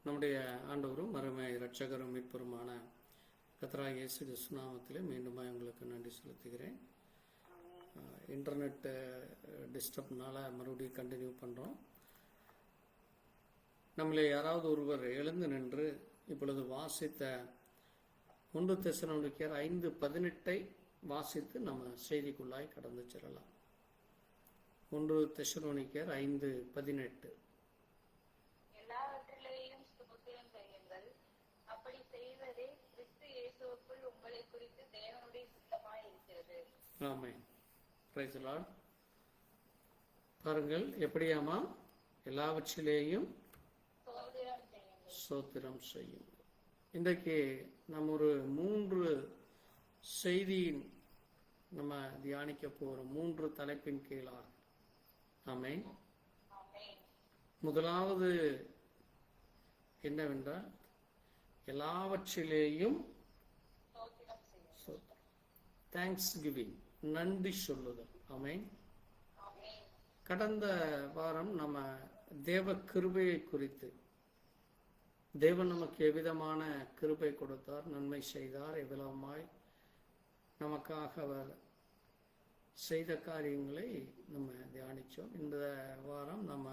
நம்முடைய ஆண்டவரும் மறுமை இரட்சகரும் மீட்பருமான கர்த்தராகிய இயேசு கிறிஸ்து நாமத்திலே மீண்டுமா உங்களுக்கு நன்றி செலுத்துகிறேன். இன்டர்நெட் டிஸ்டர்ப்னால மறுபடியும் கண்டினியூ பண்ணுறோம். நம்மளே யாராவது ஒருவர் எழுந்து நின்று இப்பொழுது வாசித்த 1 தெசலோனிக்கேயர் 5:18 வாசித்து நம்ம செய்திக்குள்ளாய் கடந்து செல்லலாம். 1 தெசலோனிக்கேயர் 5:18. எல்லாவற்றிலேயும் ஸ்தோத்திரம் செய்யுங்கள், அப்படி செய்வதே கிறிஸ்து இயேசுவுக்குள் உங்களை குறித்து தேவனுடைய சித்தமாய் இருக்கிறது. ஆமென். Praise the lord. பாருங்கள் எப்படியாமா எல்லாவற்றிலேயும் ஸ்தோத்திரம் செய்யும். இன்றைக்கு நம்ம ஒரு 3 செய்தியின் நம்ம தியானிக்க போறோம். 3 தலைப்பின் கீழாக. ஆமென். முதலாவது என்னவென்றால் எல்லாவற்றிலேயும் தேங்க்ஸ் கிவிங், நன்றி சொல்லுதல். ஆமென். கடந்த வாரம் நம்ம தேவ கிருபையை குறித்து, தேவன் நமக்கு எவ்விதமான கிருபை கொடுத்தார், நன்மை செய்தார், எவ்வளவுமாய் நமக்காக அவர் செய்த காரியங்களை நம்ம தியானிச்சோம். இந்த வாரம் நம்ம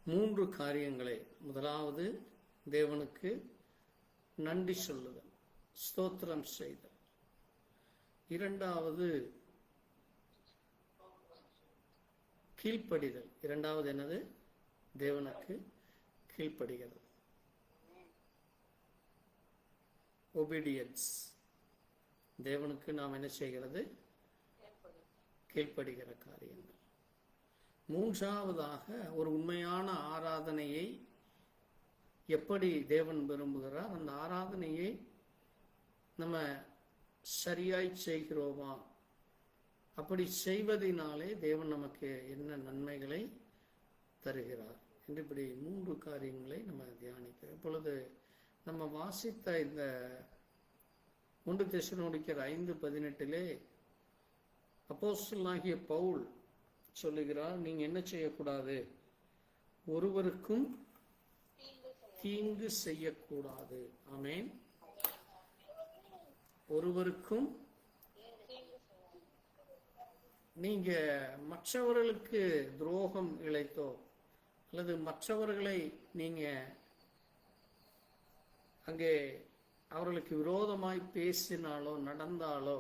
3 காரியங்களை, முதலாவது தேவனுக்கு நன்றி சொல்லுதல், ஸ்தோத்திரம் செய்தல். இரண்டாவது கீழ்ப்படிதல். இரண்டாவது என்னது? தேவனுக்கு கீழ்ப்படுகிறது, ஒபீடியன்ஸ். தேவனுக்கு நாம் என்ன செய்கிறது? கீழ்ப்படுகிற காரியங்கள். மூன்றாவதாக ஒரு உண்மையான ஆராதனையை எப்படி தேவன் விரும்புகிறார், அந்த ஆராதனையை நம்ம சரியாய் செய்கிறோமா, அப்படி செய்வதனாலே தேவன் நமக்கு என்ன நன்மைகளை தருகிறார் என்று இப்படி 3 காரியங்களை நம்ம தியானிக்கிறோம். இப்பொழுது நம்ம வாசித்த இந்த 1 தெசலோனிக்கேயர் 5:18 அப்போஸ்தலனாகிய பவுல் சொல்லுகிறார், நீங்க என்ன செய்யக்கூடாது? ஒருவருக்கும் தீங்கு செய்யக்கூடாது. ஆமென். ஒருவருக்கும் நீங்க மற்றவர்களுக்கு துரோகம் இழைத்தோ அல்லது மற்றவர்களை நீங்க அங்கே அவர்களுக்கு விரோதமாய் பேசினாலோ நடந்தாலோ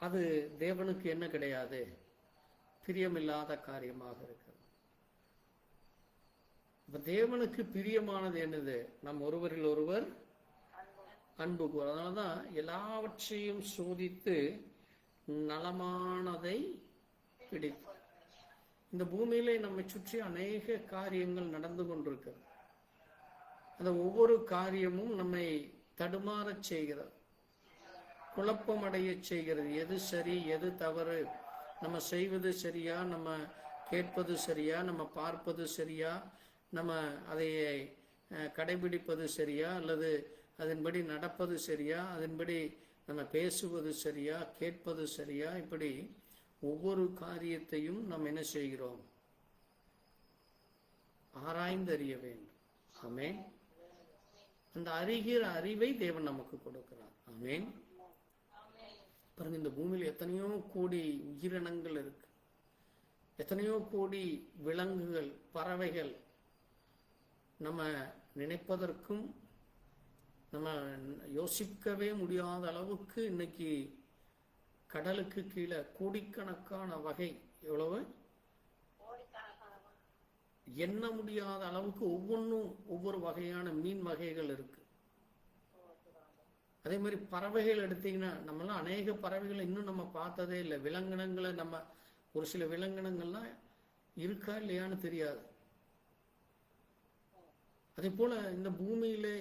அது தேவனுக்கு என்ன கிடையாது? பிரியமில்லாத காரியமாக இருக்கிறது. இப்ப தேவனுக்கு பிரியமானது என்னது? நம் ஒருவரில் ஒருவர் அன்பு கூற. அதனாலதான் எல்லாவற்றையும் சோதித்து நலமானதை பிடித்து. இந்த பூமியிலே நம்மை சுற்றி அநேக காரியங்கள் நடந்து கொண்டிருக்கிறது. அந்த ஒவ்வொரு காரியமும் நம்மை தடுமாறச் செய்கிறது, குழப்பமடைய செய்கிறது. எது சரி, எது தவறு, நம்ம செய்வது சரியா, நம்ம கேட்பது சரியா, நம்ம பார்ப்பது சரியா, நம்ம அதை கடைபிடிப்பது சரியா, அல்லது அதன்படி நடப்பது சரியா, அதன்படி நம்ம பேசுவது சரியா, கேட்பது சரியா, இப்படி ஒவ்வொரு காரியத்தையும் நம்ம என்ன செய்கிறோம்? ஆராய்ந்து அறிய வேண்டும். ஆமென். அந்த அறிகிற அறிவை தேவன் நமக்கு கொடுக்கிறார். ஆமென். பாருங்க, இந்த பூமியில் எத்தனையோ கோடி உயிரினங்கள் இருக்கு, எத்தனையோ கோடி விலங்குகள், பறவைகள். நம்ம நினைப்பதற்கும் நம்ம யோசிக்கவே முடியாத அளவுக்கு இன்னைக்கு கடலுக்கு கீழே கோடிக்கணக்கான வகை, எவ்வளவு எண்ண முடியாத அளவுக்கு ஒவ்வொன்றும் ஒவ்வொரு வகையான மீன் வகைகள் இருக்கு. அதே மாதிரி பறவைகள் எடுத்தீங்கன்னா, நம்மளாம் அநேக பறவைகளை இன்னும் நம்ம பார்த்ததே இல்லை. விலங்கினங்களை நம்ம ஒரு சில விலங்கினங்கள்லாம் இருக்கா இல்லையான்னு தெரியாது. அதே போல இந்த பூமியிலே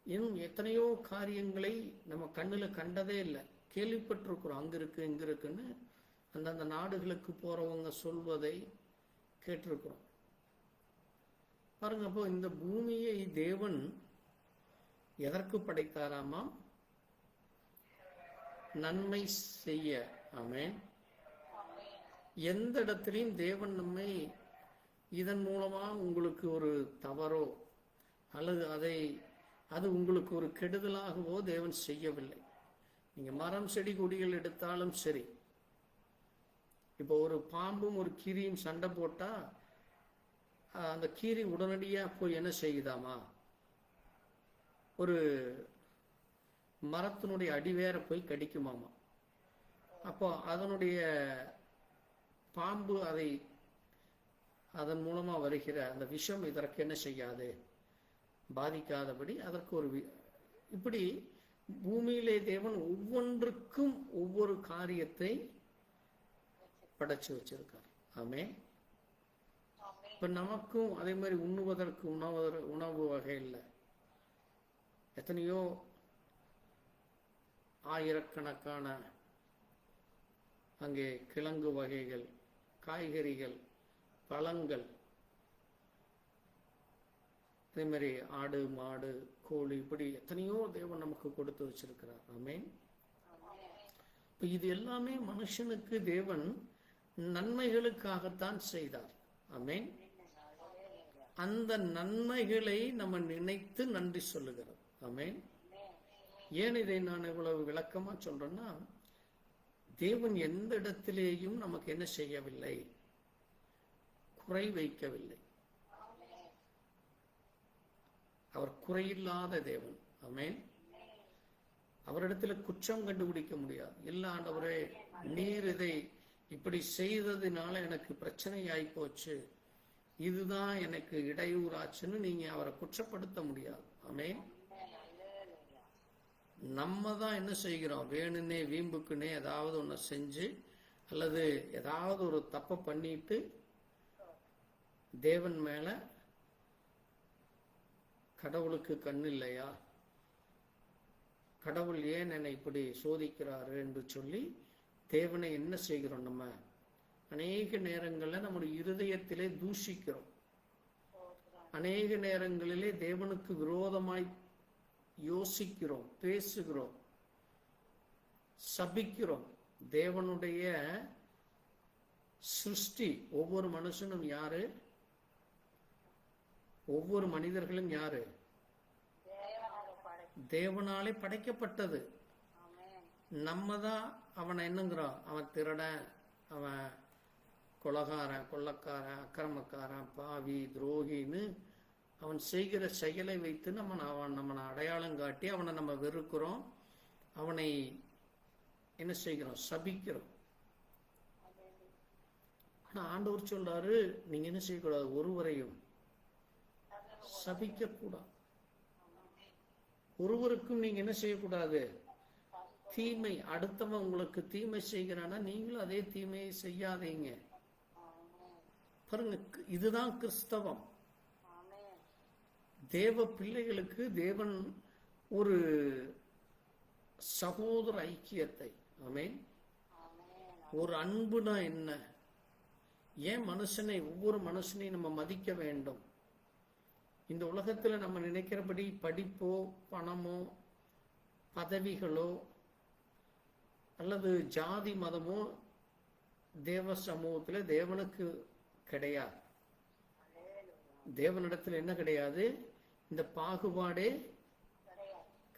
இன்னும் எத்தனையோ காரியங்களை நம்ம கண்ணுல கண்டதே இல்லை, கேள்விப்பட்டிருக்கிறோம். அங்க இருக்கு இங்க இருக்குன்னு அந்தந்த நாடுகளுக்கு போறவங்க சொல்வதை கேட்டிருக்கிறோம். பாருங்க, அப்போ இந்த பூமியை தேவன் எதற்கு படைத்தாராமா? நன்மை செய்ய. ஆமென். எந்த இடத்திலையும் தேவன் நம்மை இதன் மூலமா உங்களுக்கு ஒரு தவறோ அல்லது அது உங்களுக்கு ஒரு கெடுதலாகவோ தேவன் செய்யவில்லை. நீங்க மரம் செடி கொடிகள் எடுத்தாலும் சரி, இப்போ ஒரு பாம்பும் ஒரு கீரியும் சண்டை போட்டா அந்த கீரி உடனடியா போய் என்ன செய்யுதாமா? ஒரு மரத்தினுடைய அடிவேரை போய் கடிக்குமாமா. அப்போ அதனுடைய பாம்பு அதன் மூலமா வருகிற அந்த விஷம் இதற்கு என்ன செய்யாது? பாதிக்காதபடி அதற்கு ஒரு இப்படி பூமியிலே தேவன் ஒவ்வொன்றுக்கும் ஒவ்வொரு காரியத்தை படைச்சு வச்சிருக்கார். ஆமென். இப்ப நமக்கும் அதே மாதிரி உண்ணுவதற்கு உணவு வகை இல்லை. எத்தனையோ ஆயிரக்கணக்கான அங்கே கிழங்கு வகைகள், காய்கறிகள், பழங்கள், அதே மாதிரி ஆடு மாடு கோழி, இப்படி எத்தனையோ தேவன் நமக்கு கொடுத்து வச்சிருக்கிறார். ஆமென். இப்ப இது எல்லாமே மனுஷனுக்கு தேவன் நன்மைகளுக்காகத்தான் செய்தார். ஆமென். அந்த நன்மைகளை நம்ம நினைத்து நன்றி சொல்லுகிறோம். ஆமென். ஏன் இதை நான் இவ்வளவு விளக்கமா சொல்றேன்னா, தேவன் எந்த இடத்திலேயும் நமக்கு என்ன செய்யவில்லை? குறை வைக்கவில்லை. அவர் குறையில்லாத தேவன். ஆமென். அவரிடத்துல குற்றம் கண்டுபிடிக்க முடியாது. இல்ல ஆண்டவரே, நீர் இதை இப்படி செய்ததுனால எனக்கு பிரச்சனை ஆகி போச்சு, இதுதான் எனக்கு இடையூறாச்சுன்னு நீங்க அவரை குற்றப்படுத்த முடியாது. ஆமென். நம்ம தான் என்ன செய்கிறோம்? வேணுன்னே வீம்புக்குன்னே ஏதாவது ஒன்று செஞ்சு அல்லது ஏதாவது ஒரு தப்பை பண்ணிட்டு தேவன் மேல கடவுளுக்கு கண்ணு இல்லையா, கடவுள் ஏன் என்னை இப்படி சோதிக்கிறாரு என்று சொல்லி தேவனை என்ன செய்கிறோம்? நம்ம அநேக நேரங்களில் நம்முடைய இருதயத்திலே தூஷிக்கிறோம். அநேக நேரங்களிலே தேவனுக்கு விரோதமாய் யோசிக்கிறோம், பேசுகிறோம், சபிக்கிறோம். தேவனுடைய சிருஷ்டி, ஒவ்வொரு மனுஷனும் யாரு? ஒவ்வொரு மனிதர்களும் யாரு? தேவனாலே படைக்கப்பட்டது. நம்ம தான் அவனை என்னங்கிறோம்? அவன் திருடன், அவன் கொலகாரன், கொள்ளக்காரன், அக்கிரமக்காரன், பாவி, துரோகின்னு அவன் செய்கிற செயலை வைத்து நம்மளை அடையாளம் காட்டி அவனை நம்ம வெறுக்கிறோம். அவனை என்ன செய்கிறோம்? சபிக்கிறோம். ஆனா ஆண்டவர் சொல்றாரு, நீங்க என்ன செய்யக்கூடாது? ஒருவரையும் சபிக்க கூடாது. ஒருவருக்கும் நீங்க என்ன செய்யக்கூடாது? தீமை. அடுத்தவன் உங்களுக்கு தீமை செய்கிறானா நீங்களும் அதே தீமையை செய்யாதீங்க. பாருங்க, இதுதான் கிறிஸ்தவம். தேவ பிள்ளைகளுக்கு தேவன் ஒரு சகோதர ஐக்கியத்தை, ஆமென், ஒரு அன்புனா என்ன, ஏன் மனுஷனை, ஒவ்வொரு மனுஷனையும் நம்ம மதிக்க வேண்டும். இந்த உலகத்துல நம்ம நினைக்கிறபடி படிப்போ பணமோ பதவிகளோ அல்லது ஜாதி மதமோ தேவ சமூகத்துல தேவனுக்கு கிடையாது. தேவனிடத்துல என்ன கிடையாது? இந்த பாகுபாடே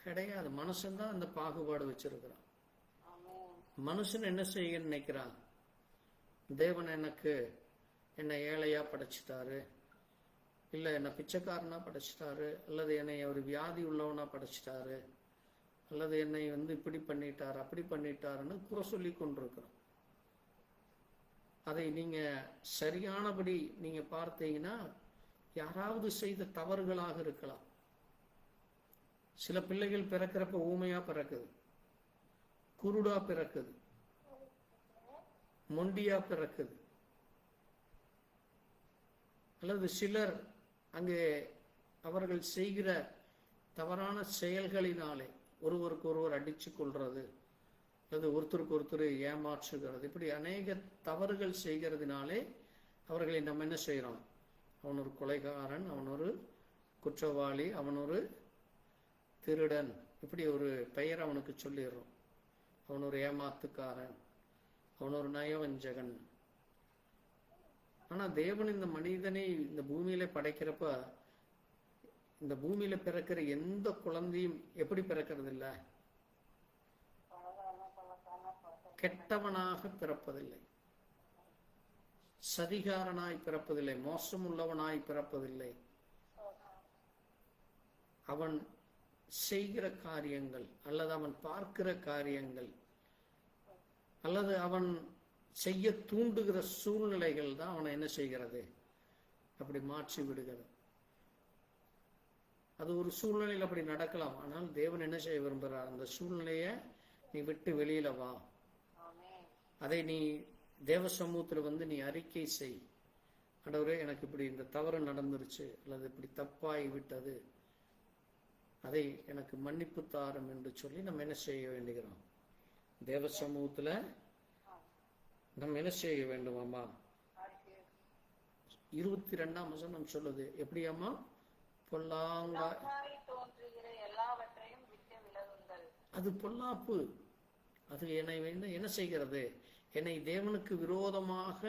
கிடையாது. மனுஷன் தான் அந்த பாகுபாடு வச்சிருக்கிறான். மனுஷன் என்ன செய்ய நினைக்கிறான்? தேவன் என்னை ஏழையா படைச்சிட்டாரு, இல்ல என்னை பிச்சைக்காரனா படைச்சிட்டாரு, அல்லது என்னை ஒரு வியாதி உள்ளவனா படைச்சிட்டாரு, அல்லது என்னை இப்படி பண்ணிட்டாரு அப்படி பண்ணிட்டாருன்னு குறை சொல்லி கொண்டிருக்கிறோம். அதை நீங்க சரியானபடி நீங்க பார்த்தீங்கன்னா யாராவது செய்த தவறுகளாக இருக்கலாம். சில பிள்ளைகள் பிறக்கிறப்ப ஊமையா பிறக்குது, குருடா பிறக்குது, மொண்டியா பிறக்குது, அல்லது சிலர் அங்கே அவர்கள் செய்கிற தவறான செயல்களினாலே ஒருவருக்கு ஒருவர் அடிச்சு கொள்றது, அல்லது ஒருத்தருக்கு ஒருத்தர் ஏமாற்றுகிறது, இப்படி அநேக தவறுகள் செய்கிறதுனாலே அவர்களை நம்ம என்ன செய்கிறோம்? அவன் ஒரு கொலைகாரன், அவன் ஒரு குற்றவாளி, அவன் ஒரு திருடன், இப்படி ஒரு பெயர் அவனுக்கு சொல்லிடுறோம். அவன் ஒரு ஏமாத்துக்காரன், அவன் ஒரு நயவஞ்சகன். ஆனா தேவன் இந்த மனிதனை இந்த பூமியில படைக்கிறப்ப, இந்த பூமியில பிறக்கிற எந்த குழந்தையும் எப்படி பிறக்கிறது இல்லை? கெட்டவனாக பிறப்பதில்லை, சதிகாரனாய் பிறப்பதில்லை, மோசம் உள்ளவனாய் பிறப்பதில்லை. அவன் செய்கிற காரியங்கள், அல்லது அவன் பார்க்கிற காரியங்கள், அல்லது அவன் செய்ய தூண்டுகிற சூழ்நிலைகள் தான் அவனை என்ன செய்கிறது? அப்படி மாற்றி விடுகிறது. அது ஒரு சூழ்நிலையில் அப்படி நடக்கலாம். ஆனால் தேவன் என்ன செய்ய விரும்புகிறார்? அந்த சூழ்நிலையை நீ விட்டு வெளியில வா, அதை நீ தேவ சமூகத்தில் நீ அறிக்கை செய். ஆண்டவரே, எனக்கு இப்படி இந்த தவறு நடந்துருச்சு, அல்லது இப்படி தப்பாய் விட்டது, அதை எனக்கு மன்னிப்பு தாரும் என்று சொல்லி நம்ம என்ன செய்ய வேண்டுகிறோம்? தேவ சமூகத்துல நம்ம என்ன செய்ய வேண்டும்? அம்மா 22ஆம் வசனம் சொல்லுது, எப்படி அம்மா? அது பொல்லாப்பு. அது என்னை என்ன செய்கிறது? என்னை தேவனுக்கு விரோதமாக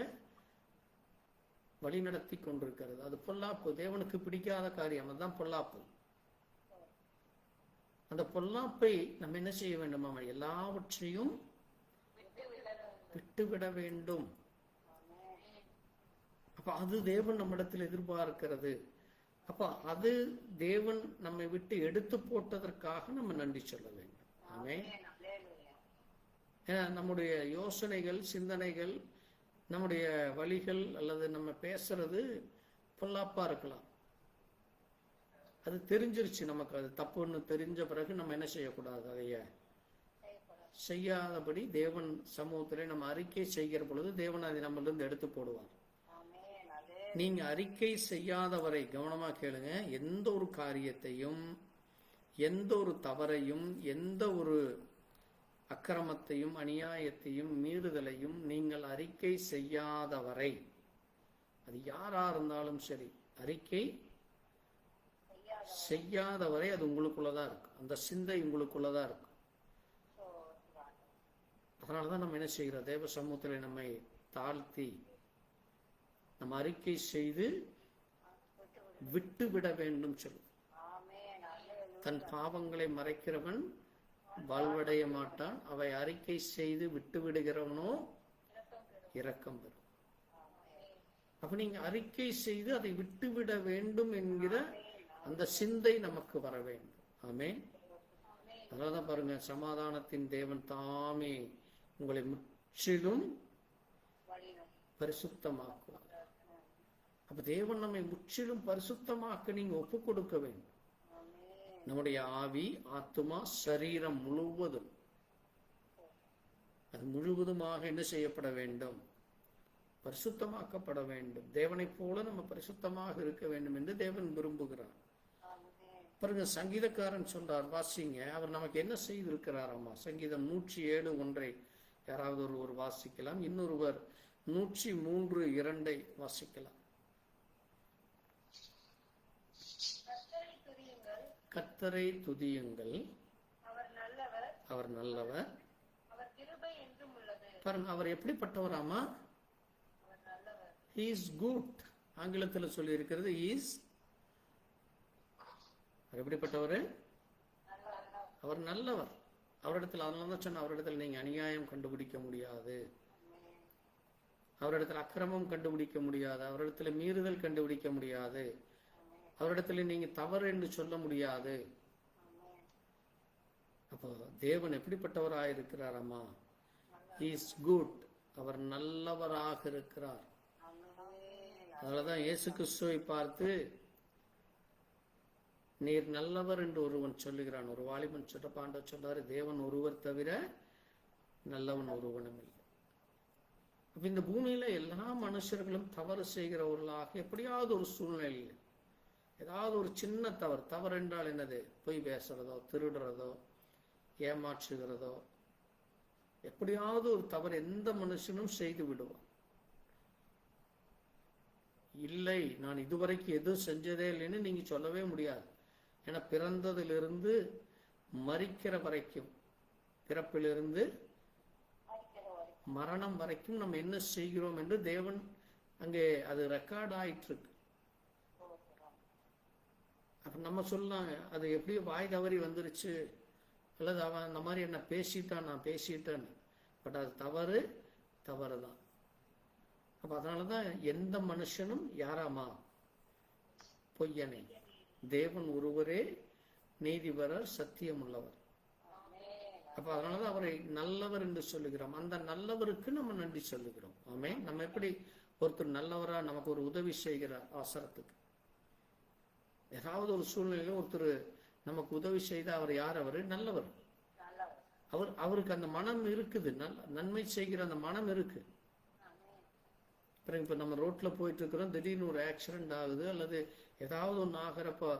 வழி நடத்தி கொண்டிருக்கிறது. அது பொல்லாப்பு, தேவனுக்கு பிடிக்காத காரியம், அதுதான் பொல்லாப்பு. அந்த பொல்லாப்பை நம்ம என்ன செய்ய வேண்டும்? எல்லாவற்றையும் விட்டுவிட வேண்டும். அப்ப அது தேவன் நம்மிடத்தில் எதிர்பார்க்கிறது. அப்ப அது தேவன் நம்மை விட்டு எடுத்து போட்டதற்காக நம்ம நன்றி சொல்ல வேண்டும். ஆமென். ஏன்னா நம்முடைய யோசனைகள், சிந்தனைகள், நம்முடைய வழிகள், அல்லது நம்ம பேசுறது பொல்லாப்பா இருக்கலாம். அது தெரிஞ்சிருச்சு நமக்கு, அது தப்புன்னு தெரிஞ்ச பிறகு நம்ம என்ன செய்யக்கூடாது? அதைய செய்யாதபடி தேவன் சமூகத்திலே நம்ம அறிக்கை செய்கிற பொழுது தேவன் அதை நம்மளிருந்து எடுத்து போடுவார். நீங்க அறிக்கை செய்யாதவரை, கவனமா கேளுங்க, எந்த ஒரு காரியத்தையும், எந்த ஒரு தவறையும், எந்த ஒரு அக்கிரமத்தையும், அநியாயத்தையும், மீறுதலையும் நீங்கள் அறிக்கை செய்யாதவரை, அது யாரா இருந்தாலும் சரி, அறிக்கை செய்யாதவரை அது உங்களுக்குள்ளதான் இருக்கு, அந்த சிந்தை உங்களுக்குள்ளதான் இருக்கு. அதனாலதான் நம்ம என்ன செய்கிறோம்? தேவ சமூகத்தில் நம்மை தாழ்த்தி நம்ம அறிக்கை செய்து விட்டு விட வேண்டும் சொல்லு. தன் பாவங்களை மறைக்கிறவன் வாழ்வடைய மாட்டான், அவை அறிக்கை செய்து விட்டு விடுகிறவனோ இரக்கம் பெறும். அப்ப நீங்க அறிக்கை செய்து அதை விட்டுவிட வேண்டும் என்கிற அந்த சிந்தை நமக்கு வர வேண்டும். ஆமென். அதனாலதான் பாருங்க, சமாதானத்தின் தேவன் தாமே உங்களை முற்றிலும் பரிசுத்தமாக்குவார். அப்ப தேவன் நம்மை முற்றிலும் பரிசுத்தமாக்க நீங்க ஒப்பு கொடுக்க வேண்டும். நம்முடைய ஆவி, ஆத்துமா, சரீரம் முழுவதும், அது முழுவதுமாக என்ன செய்யப்பட வேண்டும்? பரிசுத்தமாக்கப்பட வேண்டும். தேவனைப் போல நம்ம பரிசுத்தமாக இருக்க வேண்டும் என்று தேவன் விரும்புகிறார். பாருங்க, சங்கீதக்காரன் சொல்றார், வாசிங்க, அவர் நமக்கு என்ன செய்திருக்கிறார்? அம்மா சங்கீதம் 107:1 யாராவது ஒருவர் வாசிக்கலாம், இன்னொருவர் 103:2 வாசிக்கலாம். கர்த்தரை துதியுங்கள், அவர் நல்லவர், பாருங்க, அவர் எப்படிப்பட்டவராமா? He is good. ஆங்கிலத்தில் சொல்லி இருக்கிறது இஸ். எப்படிப்பட்டவர்? அவர் நல்லவர். அவரிடத்தில், அதனால தான் சொன்ன, அவரிடத்தில் நீங்க அநியாயம் கண்டுபிடிக்க முடியாது, அவரிடத்தில் அக்கிரமம் கண்டுபிடிக்க முடியாது, அவரிடத்தில் மீறுதல் கண்டுபிடிக்க முடியாது, அவரிடத்துல நீங்க தவறு என்று சொல்ல முடியாது. அப்போ தேவன் எப்படிப்பட்டவராக இருக்கிறாரம்மா? Is good. அவர் நல்லவராக இருக்கிறார். அதனாலதான் இயேசு கிறிஸ்துவை பார்த்து நீர் நல்லவர் என்று ஒருவன் சொல்லுகிறான். ஒரு வாலிபன் சொல்ற சொல்றாரு, தேவன் ஒருவர் தவிர நல்லவன் ஒருவனும் இல்லை. அப்ப இந்த பூமியில எல்லா மனுஷர்களும் தவறு செய்கிறவர்களாக எப்படியாவது ஒரு சூழ்நிலையில் ஏதாவது ஒரு சின்ன தவறு, தவறு என்றால் என்னது? பொய் பேசுறதோ, திருடுறதோ, ஏமாற்றுகிறதோ, எப்படியாவது ஒரு தவறு எந்த மனுஷனும் செய்து விடுவான். இல்லை, நான் இதுவரைக்கும் எதுவும் செஞ்சதே இல்லைன்னு நீங்க சொல்லவே முடியாது. ஏன்னா பிறந்ததிலிருந்து மரிக்கிற வரைக்கும், பிறப்பிலிருந்து மரணம் வரைக்கும் நம்ம என்ன செய்கிறோம் என்று தேவன் அங்கே அது ரெக்கார்ட் ஆயிட்டு இருக்கு. அப்ப நம்ம சொல்லலாம், அது எப்படியோ வாய் தவறி வந்துருச்சு, அல்லது அவன் அந்த மாதிரி என்ன பேசிட்டான், நான் பேசிட்டேன்னு. பட் அது தவறு, தவறு தான். அப்ப அதனாலதான் எந்த மனுஷனும் யாராமா? பொய்யனை. தேவன் ஒருவரே நீதிபரர், சத்தியம் உள்ளவர். அப்ப அதனாலதான் அவரை நல்லவர் என்று சொல்லுகிறோம். அந்த நல்லவருக்கு நம்ம நன்றி சொல்லுகிறோம். ஆமே. நம்ம எப்படி ஒருத்தர் நல்லவரா நமக்கு ஒரு உதவி செய்கிறார் அவசரத்துக்கு, ஏதாவது ஒரு சூழ்நிலையில ஒருத்தர் நமக்கு உதவி செய்த அவர் யார்? அவரு நல்லவர். அவருக்கு அந்த மனம் இருக்குது, நன்மை செய்கிற அந்த மனம் இருக்கு. இப்ப நம்ம ரோட்ல போயிட்டு இருக்கிறோம், திடீர்னு ஒரு ஆக்சிடென்ட் ஆகுது அல்லது ஏதாவது ஒன்று ஆகிறப்ப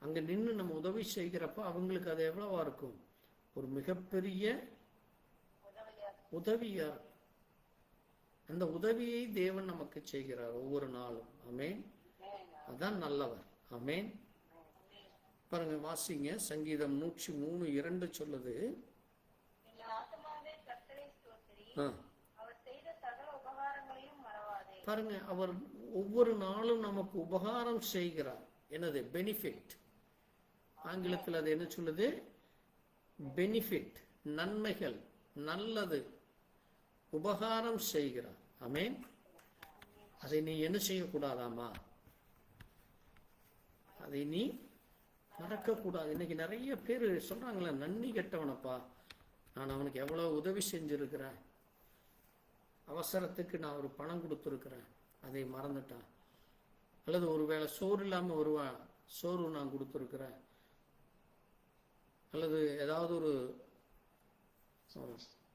அங்க நின்று நம்ம உதவி செய்கிறப்ப அவங்களுக்கு அது எவ்வளவா இருக்கும்? ஒரு மிகப்பெரிய உதவியா. அந்த உதவியை தேவன் நமக்கு செய்கிறார் ஒவ்வொரு நாளும். ஆமென். அதான் நல்லவர். ஆமென். பாருங்க, வாசிங்க, சங்கீதம் 103:2 சொல்லுது. பாருங்க, அவர் ஒவ்வொரு நாளும் நமக்கு உபகாரம் செய்கிறார். என்னது? பெனிஃபிட். ஆங்கிலத்தில் அது என்ன சொல்லுது? பெனிஃபிட், நன்மைகள், நல்லது, உபகாரம் செய்கிறார். ஆமென். அதை நீ என்ன செய்யக்கூடாதாமா? அதை நீ மறக்கக்கூடாது. இன்னைக்கு நிறைய பேர் சொல்றாங்களே, நன்றி கெட்டவனப்பா, நான் அவனுக்கு எவ்வளவு உதவி செஞ்சிருக்கிறேன், அவசரத்துக்கு நான் ஒரு பணம் கொடுத்துருக்கிறேன், அதை மறந்துட்டான். அல்லது ஒருவேளை சோறு இல்லாம வருவான், சோறு நான் கொடுத்துருக்கிறேன். அல்லது ஏதாவது ஒரு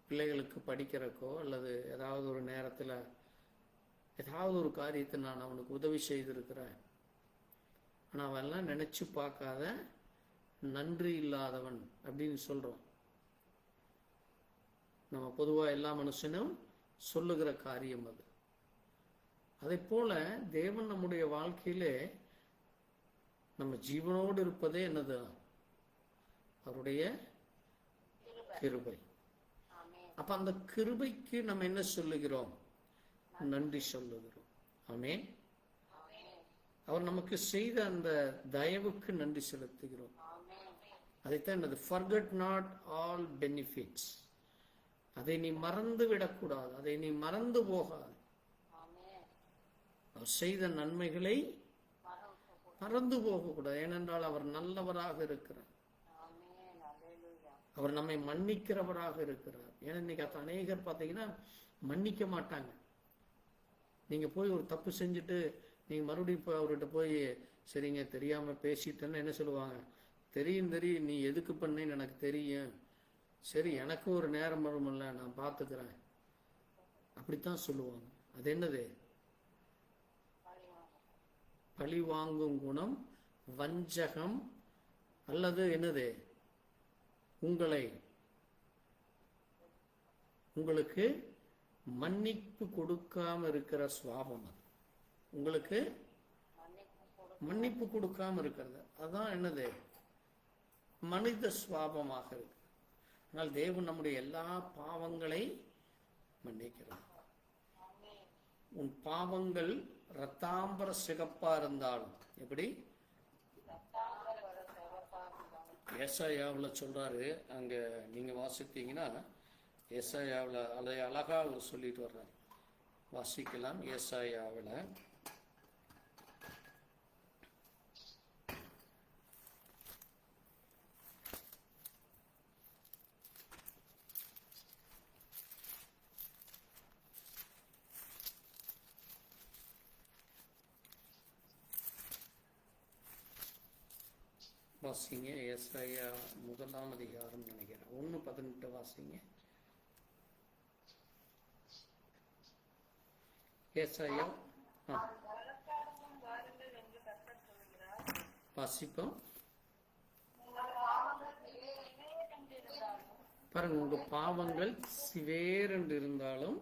பிள்ளைகளுக்கு படிக்கிறக்கோ அல்லது ஏதாவது ஒரு நேரத்தில் ஏதாவது ஒரு காரியத்தை நான் அவனுக்கு உதவி செய்திருக்கிறேன். ஆனால் அவெல்லாம் நினைச்சு பார்க்காத நன்றி இல்லாதவன் அப்படின்னு சொல்றோம். நம்ம பொதுவாக எல்லா மனுஷனும் சொல்லுகிற காரியம் அது. அதை போல தேவன் நம்முடைய வாழ்க்கையிலே நம்ம ஜீவனோடு இருப்பதே என்னது? அவருடைய கிருபை. அப்ப அந்த கிருபைக்கு நம்ம என்ன சொல்லுகிறோம்? நன்றி சொல்லுகிறோம். ஆமென். அவர் நமக்கு செய்த அந்த தயவுக்கு நன்றி செலுத்துகிறோம். அதைத்தான் என்னது? forget not all benefits. அதை நீ மறந்து விடக்கூடாது, அதை நீ மறந்து போகாது. அவர் செய்த நன்மைகளை மறந்து போகக்கூடாது. ஏனென்றால் அவர் நல்லவராக இருக்கிறார், அவர் நம்மை மன்னிக்கிறவராக இருக்கிறார். ஏன்னா இன்னைக்கு அநேகர் பார்த்தீங்கன்னா மன்னிக்க மாட்டாங்க. நீங்க போய் ஒரு தப்பு செஞ்சுட்டு நீங்க மறுபடியும் அவர்கிட்ட போய் சரிங்க தெரியாம பேசிட்டேன்னு என்ன சொல்லுவாங்க? தெரியும், நீ எதுக்கு பண்ணேன்னு எனக்கு தெரியும், சரி எனக்கு ஒரு நேரம் வரும்ல, நான் பார்த்துக்கிறேன், அப்படித்தான் சொல்லுவாங்க. அது என்னது? பழி வாங்கும் குணம், வஞ்சகம், அல்லது என்னது? உங்களுக்கு மன்னிப்பு கொடுக்காம இருக்கிற சுவாபம். அது உங்களுக்கு மன்னிப்பு கொடுக்காம இருக்கிறது, அதான் என்னது? மனித சுவாபமாக இருக்கு. ஆனால் தேவன் நம்முடைய எல்லா பாவங்களை மன்னிக்கிறார். உன் பாவங்கள் ரத்தாம்பர சிகப்பா இருந்தாலும், எப்படி ஏசாயாவில் சொல்றாரு, அங்க நீங்க வாசித்தீங்கன்னா ஏசாயாவில் அதை அழகா அவர் சொல்லிட்டு வர்றாரு. வாசிக்கலாம். ஏசாயாவில் வாசிங்க. ஏசாயா 1ஆம் அதிகாரம் நினைக்கிறேன், 1:18 வாசிங்க. ஏசாயா வாசிப்போம். உங்கள் பாவங்கள் சிவேரென்றிருந்தாலும் பாருங்க, உங்க பாவங்கள் சிவேரென்று இருந்தாலும்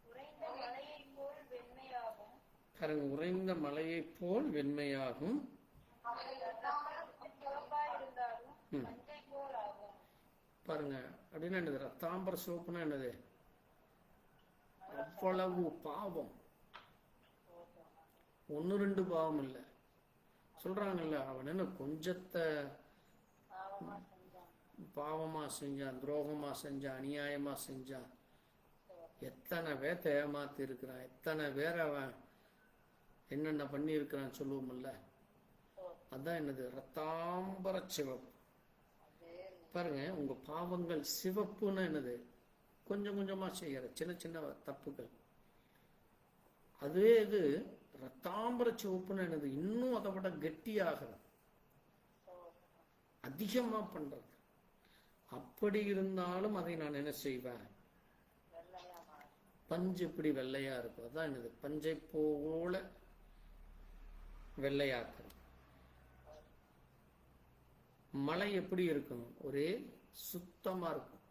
உறைந்த மலையைப் போல் வெண்மையாகும். பாருங்க, உறைந்த மலையைப் போல் வெண்மையாகும். அவை சிவப்பாயிருந்தாலும் மஞ்சை போல் ஆகும். பாருங்க, அப்படின்னா என்னது? ரத்தாம்பர சிவப்புனா என்னது? அவ்வளவு பாவம். ஒன்னு ரெண்டு பாவம் இல்லை. சொல்றாங்கல்ல, அவன் என்ன கொஞ்சத்தை பாவமா செஞ்சான், துரோகமா செஞ்சான், அநியாயமா செஞ்சான். எத்தனை பேர்த்த ஏமாத்தி இருக்கிறான், எத்தனை பேர் அவன் என்னென்ன பண்ணி இருக்கிறான் சொல்லுவோம்ல. அதான் என்னது? ரத்தாம்பர சிவப்பு. பாருங்க, உங்க பாவங்கள் சிவப்புன்னு என்னது? கொஞ்சம் கொஞ்சமா செய்யற சின்ன சின்ன தப்புகள். அதுவே இது ரத்தாம்பர சிவப்புன்னு என்னது? இன்னும் அதை விட கெட்டியாகிறது, அதிகமா பண்றது. அப்படி இருந்தாலும் அதை நான் என்ன செய்வேன்? பஞ்சு எப்படி வெள்ளையா இருக்கும், அதான் என்னது? பஞ்சை போல வெள்ளையாக்குறது. மழை எப்படி இருக்கும்? ஒரே சுத்தமா இருக்கும்,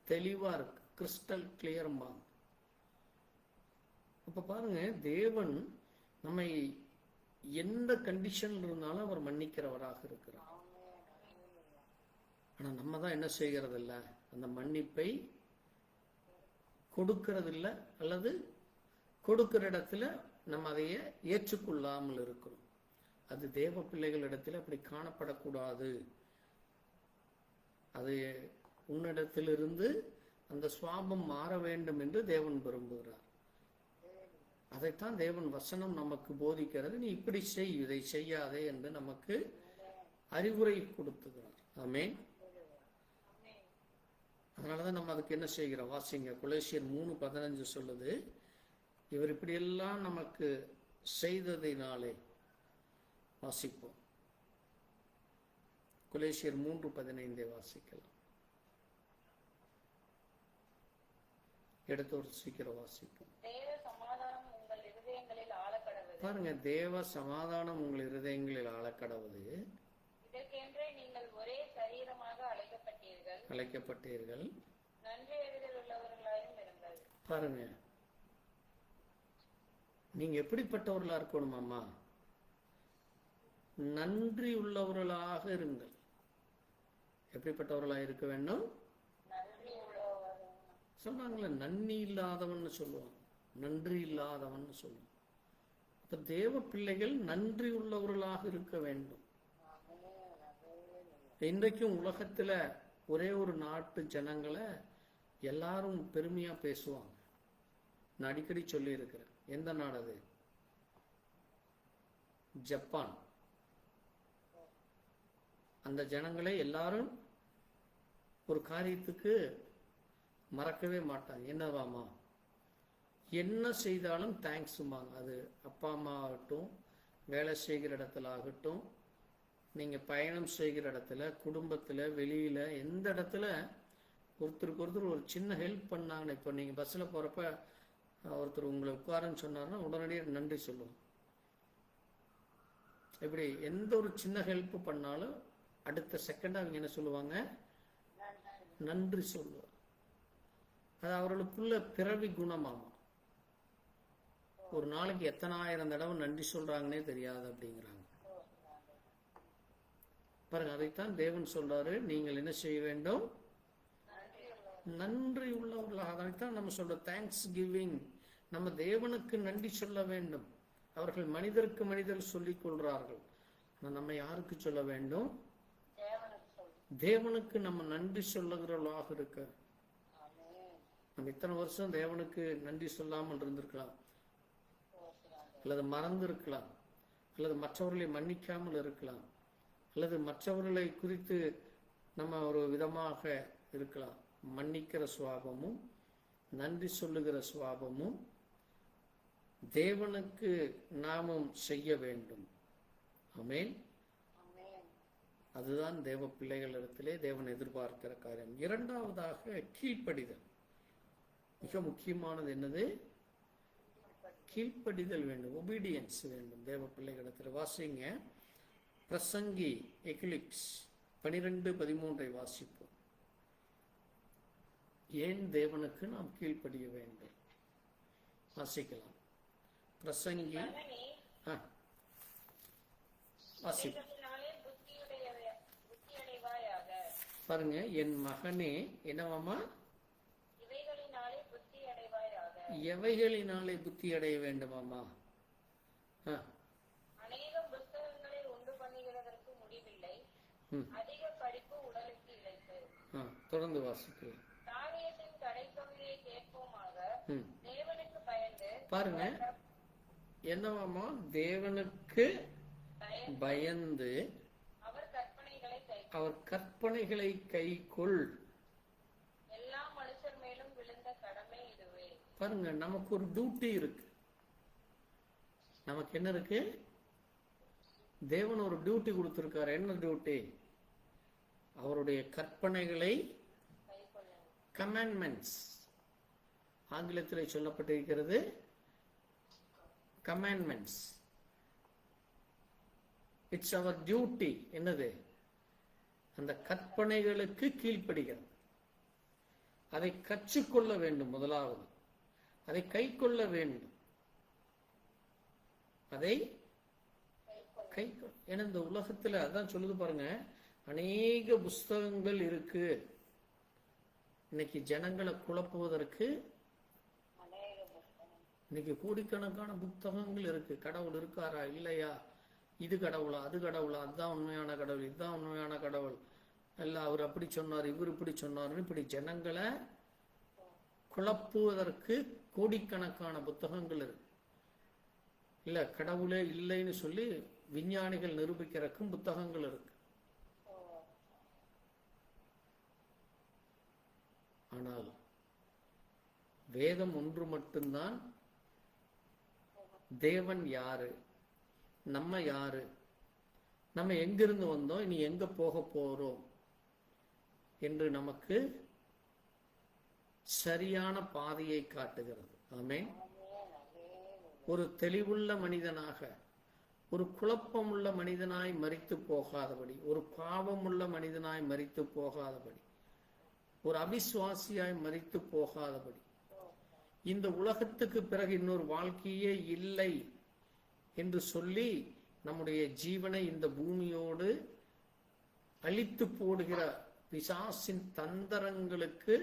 தெளிவா இருக்கு, கிறிஸ்டல் கிளியர்மா. அப்ப பாருங்க, தேவன் நம்மை எந்த கண்டிஷன்ல இருந்தாலும் அவர் மன்னிக்கிறவராக இருக்கிறார். ஆனா நம்ம தான் என்ன செய்கிறது இல்ல, அந்த மன்னிப்பை கொடுக்கிறது இல்லை, அல்லது கொடுக்கிற இடத்துல நம்ம அதைய ஏற்றுக்கொள்ளாமல் இருக்கிறோம். அது தேவ பிள்ளைகள் இடத்துல அப்படி காணப்படக்கூடாது. அது உன்னிடத்திலிருந்து அந்த சுவாபம் மாற வேண்டும் என்று தேவன் விரும்புகிறார். அதைத்தான் தேவன் வசனம் நமக்கு போதிக்கிறது. நீ இப்படி செய், இதை செய்யாதே என்று நமக்கு அறிவுரை கொடுத்துகிறார். ஆமென். அதனாலதான் நம்ம அதுக்கு என்ன செய்கிறோம்? வாசிங்க, கொலோசியர் 3:15 சொல்லுது, இவர் இப்படியெல்லாம் நமக்கு செய்ததினாலே. வாசிப்போம், கொலோசியர் 3:15 வாசிக்கலாம். எடுத்து ஒரு சீக்கிரம் வாசிப்போம். தேவ சமாதானம் உங்கள் இருதயங்களில் ஆழக்கடவுது. பாருங்க, தேவ சமாதானம் உங்கள் இருதயங்களில் ஆழக்கடவுது. இதற்கென்றே நீங்கள் ஒரே சரீரமாக அழைக்கப்பட்டீர்கள். நன்றி அறிதல் உள்ளவர்களாயும் இருங்கள். பாருங்க, நீங்க எப்படிப்பட்டவர்களா இருக்கணும் அம்மா? நன்றி உள்ளவர்களாக இருங்கள். எப்படிப்பட்டவர்களாக இருக்க வேண்டும்? நன்றி உள்ளவர். சொல்றாங்களே, நன்றி இல்லாதவன் சொல்லுவான், நன்றி இல்லாதவன் சொல்லுவான். இப்ப தேவ பிள்ளைகள் நன்றி உள்ளவர்களாக இருக்க வேண்டும். இன்றைக்கும் உலகத்துல ஒரே ஒரு நாட்டு ஜனங்களை எல்லாரும் பெருமையா பேசுவாங்க. நான் அடிக்கடி சொல்லி இருக்கிறேன். எந்த நாடு அது? ஜப்பான். அந்த ஜனங்களை எல்லாரும் ஒரு காரியத்துக்கு மறக்கவே மாட்டாங்க. என்னவாமா, என்ன செய்தாலும் தேங்க்ஸுமாங்க. அது அப்பா அம்மா ஆகட்டும், வேலை செய்கிற இடத்துல ஆகட்டும், நீங்க பயணம் செய்கிற இடத்துல, குடும்பத்துல, வெளியில, எந்த இடத்துல ஒருத்தருக்கு ஒருத்தர் ஒரு சின்ன ஹெல்ப் பண்ணாங்கன்னு, இப்போ நீங்க பஸ்ல போறப்ப ஒருத்தர் உங்களை உட்காருன்னு சொன்னாருன்னா உடனடியாக நன்றி சொல்லுவோம். இப்படி எந்த ஒரு சின்ன ஹெல்ப் பண்ணாலும் அடுத்த செகண்ட் அவங்க என்ன சொல்லுவாங்க? நன்றி சொல்லுவார். அது அவர்களுக்குள்ள பிறவி குணமாமா. ஒரு நாளைக்கு எத்தனை ஆயிரம் தடவை நன்றி சொல்றாங்கன்னே தெரியாது அப்படிங்கிறாங்க. பாருங்க, அதைத்தான் தேவன் சொல்றாரு, நீங்கள் என்ன செய்ய வேண்டும்? நன்றி உள்ளவர்களாக. அதைத்தான் நம்ம சொல்றோம், தேங்க்ஸ் கிவிங். நம்ம தேவனுக்கு நன்றி சொல்ல வேண்டும். அவர்கள் மனிதருக்கு மனிதர் சொல்லிக் கொள்றார்கள். நம்ம யாருக்கு சொல்ல வேண்டும்? தேவனுக்கு நம்ம நன்றி சொல்லுகிறவர்களாக இருக்க. நம்ம இத்தனை வருஷம் தேவனுக்கு நன்றி சொல்லாமல் இருந்திருக்கலாம், அல்லது மறந்து இருக்கலாம், அல்லது மற்றவர்களை மன்னிக்காமல் இருக்கலாம், அல்லது மற்றவர்களை குறித்து நம்ம ஒரு விதமாக இருக்கலாம். மன்னிக்கிற சுவாபமும் நன்றி சொல்லுகிற சுவாபமும் தேவனுக்கு நாமும் செய்ய வேண்டும். ஆமென். அதுதான் தேவ பிள்ளைகளிடத்திலே தேவன் எதிர்பார்க்கிற காரியம். இரண்டாவதாக கீழ்ப்படிதல். மிக முக்கியமானது என்னது? கீழ்ப்படிதல் வேண்டும், ஒபீடியன்ஸ் வேண்டும் தேவ பிள்ளைகளிடத்தில். வாசிங்க, பிரசங்கி எக்லிப்ஸ் 12:13 வாசிப்போம். ஏன் தேவனுக்கு நாம் கீழ்ப்படிய வேண்டும்? வாசிக்கலாம். பிரசங்கி மகனே, வாசிப்போம். இவைகளினாலே புத்தியடைவாயாக. பாருங்க, என் மகனே என்னவாமா? இவைகளினாலே புத்தியடைவாயாக. எவைகளினாலே புத்தி அடைய வேண்டுமாமா? அநேகம் புஸ்தகங்களை உண்டு பண்ணுகிறதற்கு முடிவில்லை. அதிக படிப்பு உடலுக்கு இழைப்பு. தொடர்ந்து வாசிக்கலாம். காரியத்தின் கடைப்பகுதியை கேட்போமாக. தேவனுக்கு பயந்து. பாருங்க, என்னவாமா? தேவனுக்கு பயந்து அவர் கற்பனைகளை கைக்கொள். எல்லா மனுஷர் மேலும் விழுந்த கடமை இதுவே. பாருங்க, நமக்கு ஒரு டியூட்டி இருக்கு. நமக்கு என்ன இருக்கு? தேவன் ஒரு டியூட்டி கொடுத்திருக்காரு. என்ன டியூட்டி? அவருடைய கற்பனைகளை, கமாண்ட்மெண்ட்ஸ், ஆங்கிலத்தில் சொல்லப்பட்டிருக்கிறது கமாண்ட்மெண்ட்ஸ். It's our duty. என்னது? அந்த கற்பனைகளுக்கு கீழ்ப்படுகிறது. அதை கற்றுக்கொள்ள வேண்டும். முதலாவது அதை கை கொள்ள வேண்டும். அதை கை, ஏன்னா இந்த உலகத்துல அதான் சொல்லுது பாருங்க, அநேக புஸ்தகங்கள் இருக்கு. இன்னைக்கு ஜனங்களை குழப்புவதற்கு இன்னைக்கு கோடிக்கணக்கான புத்தகங்கள் இருக்கு. கடவுள் இருக்காரா இல்லையா, இது கடவுளா அது கடவுளா, அதுதான் உண்மையான கடவுள், இதுதான் உண்மையான கடவுள், இல்ல அவர் அப்படி சொன்னார் இவர் இப்படி சொன்னார்னு இப்படி ஜனங்களை குழப்புவதற்கு கோடிக்கணக்கான புத்தகங்கள் இருக்கு. இல்ல கடவுளே இல்லைன்னு சொல்லி விஞ்ஞானிகள் நிரூபிக்கிறதுக்கும் புத்தகங்கள் இருக்கு. ஆனால் வேதம் ஒன்று மட்டும்தான். தேவன் யாரு, நம்ம யாரு, நம்ம எங்கிருந்து வந்தோம், இனி எங்க போக போறோம் என்று நமக்கு சரியான பாதையை காட்டுகிறது. ஆமென். ஒரு தெளிவுள்ள மனிதனாக, ஒரு குழப்பமுள்ள மனிதனாய் மரித்து போகாதபடி, ஒரு பாவமுள்ள மனிதனாய் மரித்து போகாதபடி, ஒரு அவிசுவாசியாய் மரித்து போகாதபடி, இந்த உலகத்துக்கு பிறகு இன்னொரு வாழ்க்கையே இல்லை என்று சொல்லி நம்முடைய ஜீவனை இந்த பூமியோடு அழித்து போடுகிற பிசாசின் தந்திரங்களுக்கு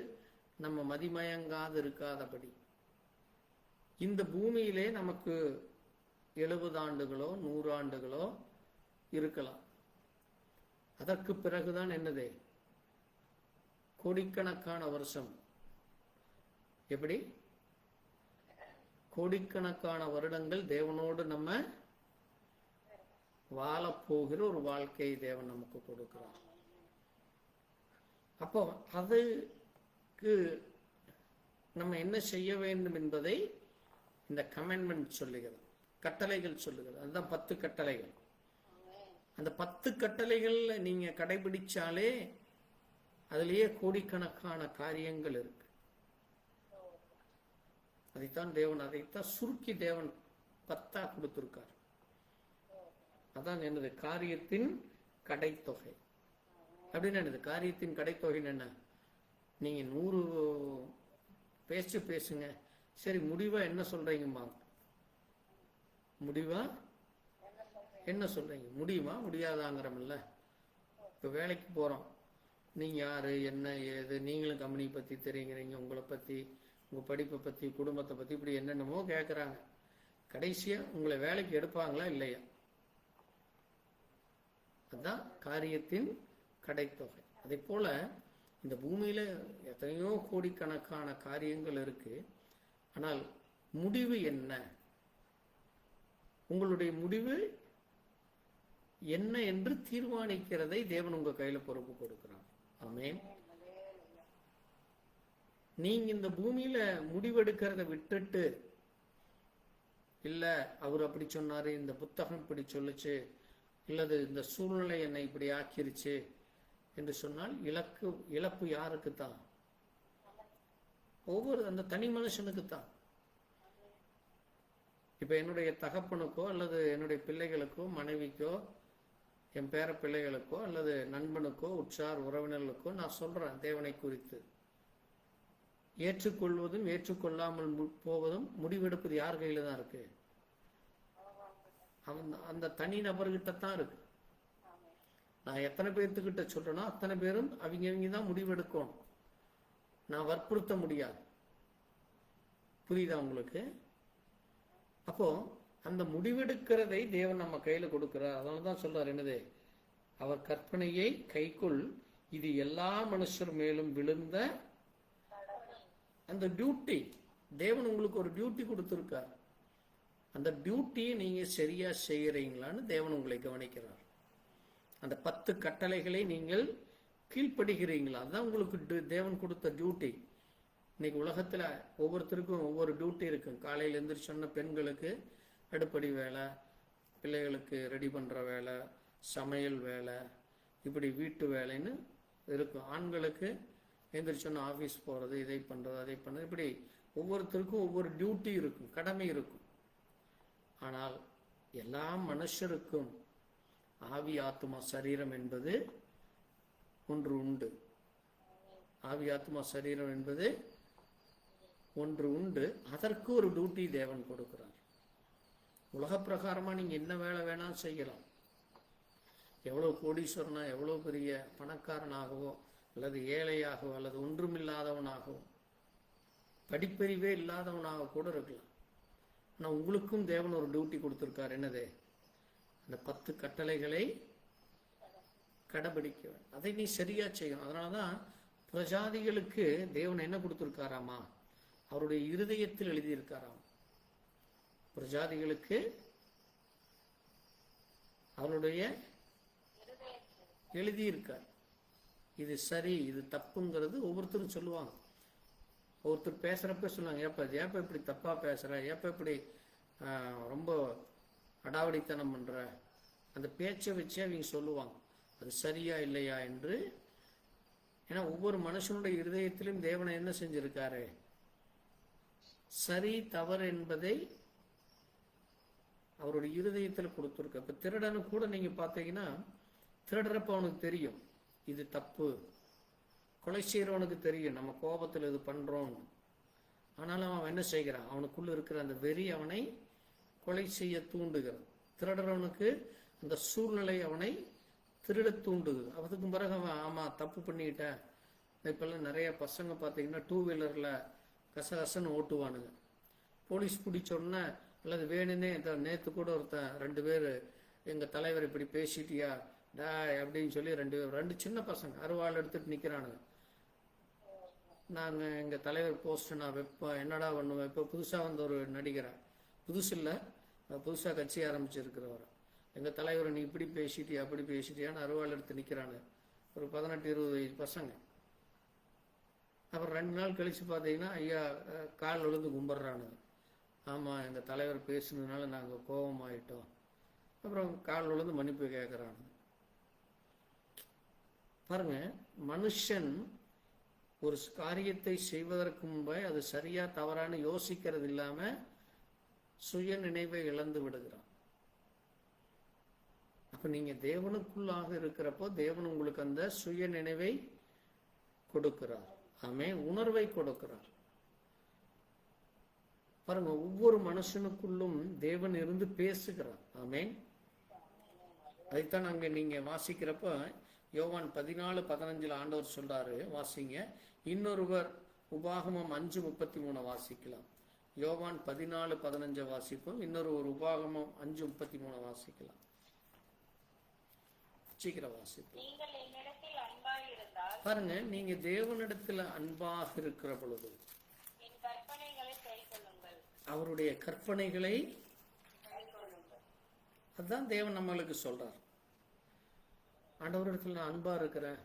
நம்ம மதிமயங்காது இருக்காதபடி, இந்த பூமியிலே நமக்கு 70 ஆண்டுகளோ 100 ஆண்டுகளோ இருக்கலாம். அதற்கு பிறகுதான் என்னது? கோடிக்கணக்கான வருஷம். எப்படி? கோடிக்கணக்கான வருடங்கள் தேவனோடு நம்ம வாழப்போகிற ஒரு வாழ்க்கையை தேவன் நமக்கு கொடுக்கிறார். அப்போ அதுக்கு நம்ம என்ன செய்ய வேண்டும் என்பதை இந்த கமெண்ட்மெண்ட் சொல்லுகிறது, கட்டளைகள் சொல்லுகிறது. அதுதான் 10 கட்டளைகள். அந்த 10 கட்டளைகள்ல நீங்க கடைபிடிச்சாலே அதிலேயே கோடிக்கணக்கான காரியங்கள் இருக்கு. அதைத்தான் சுருக்கி தேவன் 10 கொடுத்திருக்கார். அதான் என்னது? காரியத்தின் கடைத்தொகை. அப்படின்னு என்னது? காரியத்தின் கடைத்தொகை என்ன? நீங்க 100 பேசுங்க, சரி முடிவா என்ன சொல்றீங்கம்மா? முடிவா என்ன சொல்றீங்க? முடியுமா முடியாதாங்கிறமில்ல. இப்போ வேலைக்கு போறோம், நீங்க யாரு என்ன ஏது, நீங்களும் கம்பெனி பத்தி தெரியுங்கிறீங்க, உங்களை பத்தி, உங்க படிப்பை பத்தி, குடும்பத்தை பத்தி, இப்படி என்னென்னமோ கேட்குறாங்க. கடைசியா உங்களை வேலைக்கு எடுப்பாங்களா இல்லையா? அதுதான் காரியத்தின் கடைத்தொகை. அதே போல இந்த பூமியில எத்தனையோ கோடிக்கணக்கான காரியங்கள் இருக்கு. ஆனால் முடிவு என்ன? உங்களுடைய முடிவு என்ன என்று தீர்மானிக்கிறதை தேவன் உங்க கையில பொறுப்பு கொடுக்கிறான். ஆமென். நீங்க இந்த பூமியில முடிவெடுக்கிறத விட்டுட்டு, இல்ல அவர் அப்படி சொன்னாரு, இந்த புத்தகம் இப்படி சொல்லுச்சு, இல்லது இந்த சூழ்நிலை என்னை இப்படி ஆக்கிருச்சு என்று சொன்னால் இழப்பு யாருக்கு தான்? ஒவ்வொரு அந்த தனி மனுஷனுக்கு தான். இப்ப என்னுடைய தகப்பனுக்கோ அல்லது என்னுடைய பிள்ளைகளுக்கோ மனைவிக்கோ என் பேர பிள்ளைகளுக்கோ அல்லது நண்பனுக்கோ உற்றார் உறவினர்களுக்கோ நான் சொல்றேன் தேவனை குறித்து. ஏற்றுக்கொள்வதும் ஏற்றுக்கொள்ளாமல் போவதும் முடிவெடுப்பது யார் கையில தான் இருக்கு? அந்த தனி நபர்கிட்ட தான் இருக்கு. நான் எத்தனை பேர்த்துக்கிட்ட சொல்றேனோ அத்தனை பேரும் அவங்க தான் முடிவெடுக்கணும். நான் வற்புறுத்த முடியாது. புரியுதா உங்களுக்கு? அப்போ அந்த முடிவெடுக்கிறதை தேவன் நம்ம கையில கொடுக்கிறார். அதனாலதான் சொல்றார் என்னது, அவர் கற்பனையை கைக்குள், இது எல்லா மனுஷர் மேலும் விழுந்த அந்த டியூட்டி. தேவன் உங்களுக்கு ஒரு டியூட்டி கொடுத்திருக்கார். அந்த டியூட்டியை நீங்க சரியா செய்யறீங்களான்னு தேவன் உங்களை கவனிக்கிறார். அந்த 10 கட்டளைகளை நீங்கள் கீழ்ப்படுகிறீங்களா? அதுதான் உங்களுக்கு தேவன் கொடுத்த டியூட்டி. இன்னைக்கு உலகத்துல ஒவ்வொருத்தருக்கும் ஒவ்வொரு டியூட்டி இருக்கு. காலையில எந்திரிச்சோன்னா பெண்களுக்கு அடுப்படி வேலை, பிள்ளைகளுக்கு ரெடி பண்ற வேலை, சமையல் வேலை, இப்படி வீட்டு வேலைன்னு இருக்கும். ஆண்களுக்கு எந்திரிச்சோன்னா ஆஃபீஸ் போறது, இதை பண்றது, அதை பண்றது, இப்படி ஒவ்வொருத்தருக்கும் ஒவ்வொரு டியூட்டி இருக்கும், கடமை இருக்கும். ஆனால் எல்லா மனுஷருக்கும் ஆவி ஆத்மா சரீரம் என்பது ஒன்று உண்டு. ஆவி ஆத்மா சரீரம் என்பது ஒன்று உண்டு. அதற்கு ஒரு டியூட்டி தேவன் கொடுக்கிறார். உலக பிரகாரமா நீங்க என்ன வேலை வேணாலும் செய்யலாம். எவ்வளவு கோடீஸ்வரனா, எவ்வளவு பெரிய பணக்காரனாகவோ அல்லது ஏழையாகவோ அல்லது ஒன்றுமில்லாதவனாகவோ படிப்பறிவே இல்லாதவனாக கூட இருக்கலாம். ஆனா உங்களுக்கும் தேவன் ஒரு டியூட்டி கொடுத்திருக்கார். என்னது? அந்த 10 கட்டளைகளை கடைபிடிக்க வேண்டும். அதை நீ சரியா செய்யணும். அதனாலதான் பிரஜாதிகளுக்கு தேவன் என்ன கொடுத்திருக்காராமா? அவருடைய இருதயத்தில் எழுதியிருக்காராம். பிரஜாதிகளுக்கு அவருடைய எழுதியிருக்கார். இது சரி, இது தப்புங்கிறது ஒவ்வொருத்தரும் சொல்லுவாங்க. ஒருத்தர் பேசுறப்ப சொல்லுவாங்க, ஏப்ப இப்படி தப்பா பேசுற, ஏப்ப இப்படி ரொம்ப அடாவடித்தனம் பண்ற, அந்த பேச்சை வச்சு அவங்க சொல்லுவாங்க அது சரியா இல்லையா என்று. ஏன்னா ஒவ்வொரு மனுஷனுடைய இருதயத்திலும் தேவனை என்ன செஞ்சிருக்காரு? சரி தவறு என்பதை அவருடைய இருதயத்தில் கொடுத்துருக்க. இப்ப திருடனு கூட நீங்க பாத்தீங்கன்னா, திருடுறப்ப அவனுக்கு தெரியும் இது தப்பு. கொலை செய்யறவனுக்கு தெரியும் நம்ம கோபத்தில் இது பண்றோம். ஆனாலும் அவன் என்ன செய்கிறான்? அவனுக்குள்ள இருக்கிற அந்த வெறி அவனை கொலை செய்ய தூண்டுகிறது. திருடுறவனுக்கு அந்த சூழ்நிலை அவனை திருட தூண்டுது. அதுக்கு பிறகு அவன் ஆமா தப்பு பண்ணிக்கிட்டேன். இப்பெல்லாம் நிறைய பசங்க பார்த்தீங்கன்னா 2 வீலர்ல கசகசன்னு ஓட்டுவானுங்க. போலீஸ் பிடிச்சோன்னா அல்லது வேணுன்னே நேற்று கூட ஒருத்தன் 2 பேர் எங்க தலைவர் இப்படி பேசிட்டியா டா அப்படின்னு சொல்லி 2 சின்ன பசங்க அருவாள் எடுத்துட்டு நிக்கிறானுங்க. நாங்க எங்க தலைவர் போஸ்ட் நான் வைப்பேன், என்னடா பண்ணுவேன். இப்போ புதுசா வந்த ஒரு நடிகரை, புதுசு இல்லை, புதுசா கட்சி ஆரம்பிச்சிருக்கிறவர், எங்க தலைவர் நீ இப்படி பேசிட்டியா அப்படி பேசிட்டியான்னு அருவாள் எடுத்து நிக்கிறானு. ஒரு 18-20 வயசு பசங்க. அப்புறம் 2 நாள் கழிச்சு பார்த்தீங்கன்னா ஐயா கால் விழுந்து கும்பிட்றானுங்க. ஆமா எங்க தலைவர் பேசுனதுனால நாங்க கோபமாயிட்டோம். அப்புறம் கால் விழுந்து மன்னிப்பு கேட்கறானுங்க. பாருங்க, மனுஷன் ஒரு காரியத்தை செய்வதற்கு முன்பே அது சரியா தவறான யோசிக்கிறது இல்லாம சுய நினைவை இழந்து விடுகிறான். அப்ப நீங்க தேவனுக்குள்ளாக இருக்கிறப்போ தேவன் உங்களுக்கு அந்த சுய நினைவை கொடுக்கிறார். ஆமே, உணர்வை கொடுக்கிறார். பாருங்க, ஒவ்வொரு மனுஷனுக்குள்ளும் தேவன் இருந்து பேசுகிறார். ஆமேன். அதைத்தான் அங்க நீங்க வாசிக்கிறப்ப யோவான் 14:15 ஆண்டவர் சொல்றாரு, வாசிங்க. இன்னொருவர் உபாகமம் 5:33 வாசிக்கலாம். யோவான் 14:15 வாசிப்போம். இன்னொரு உபாகமம் 5:33 வாசிக்கலாம். சீக்கிரம் வாசிப்போம். பாருங்க, நீங்க தேவனிடத்துல அன்பாக இருக்கிற பொழுது அவருடைய கற்பனைகளை அதுதான் தேவன் நம்மளுக்கு சொல்றார். ஆண்டவரிடத்துல நான் அன்பா இருக்கிறேன்.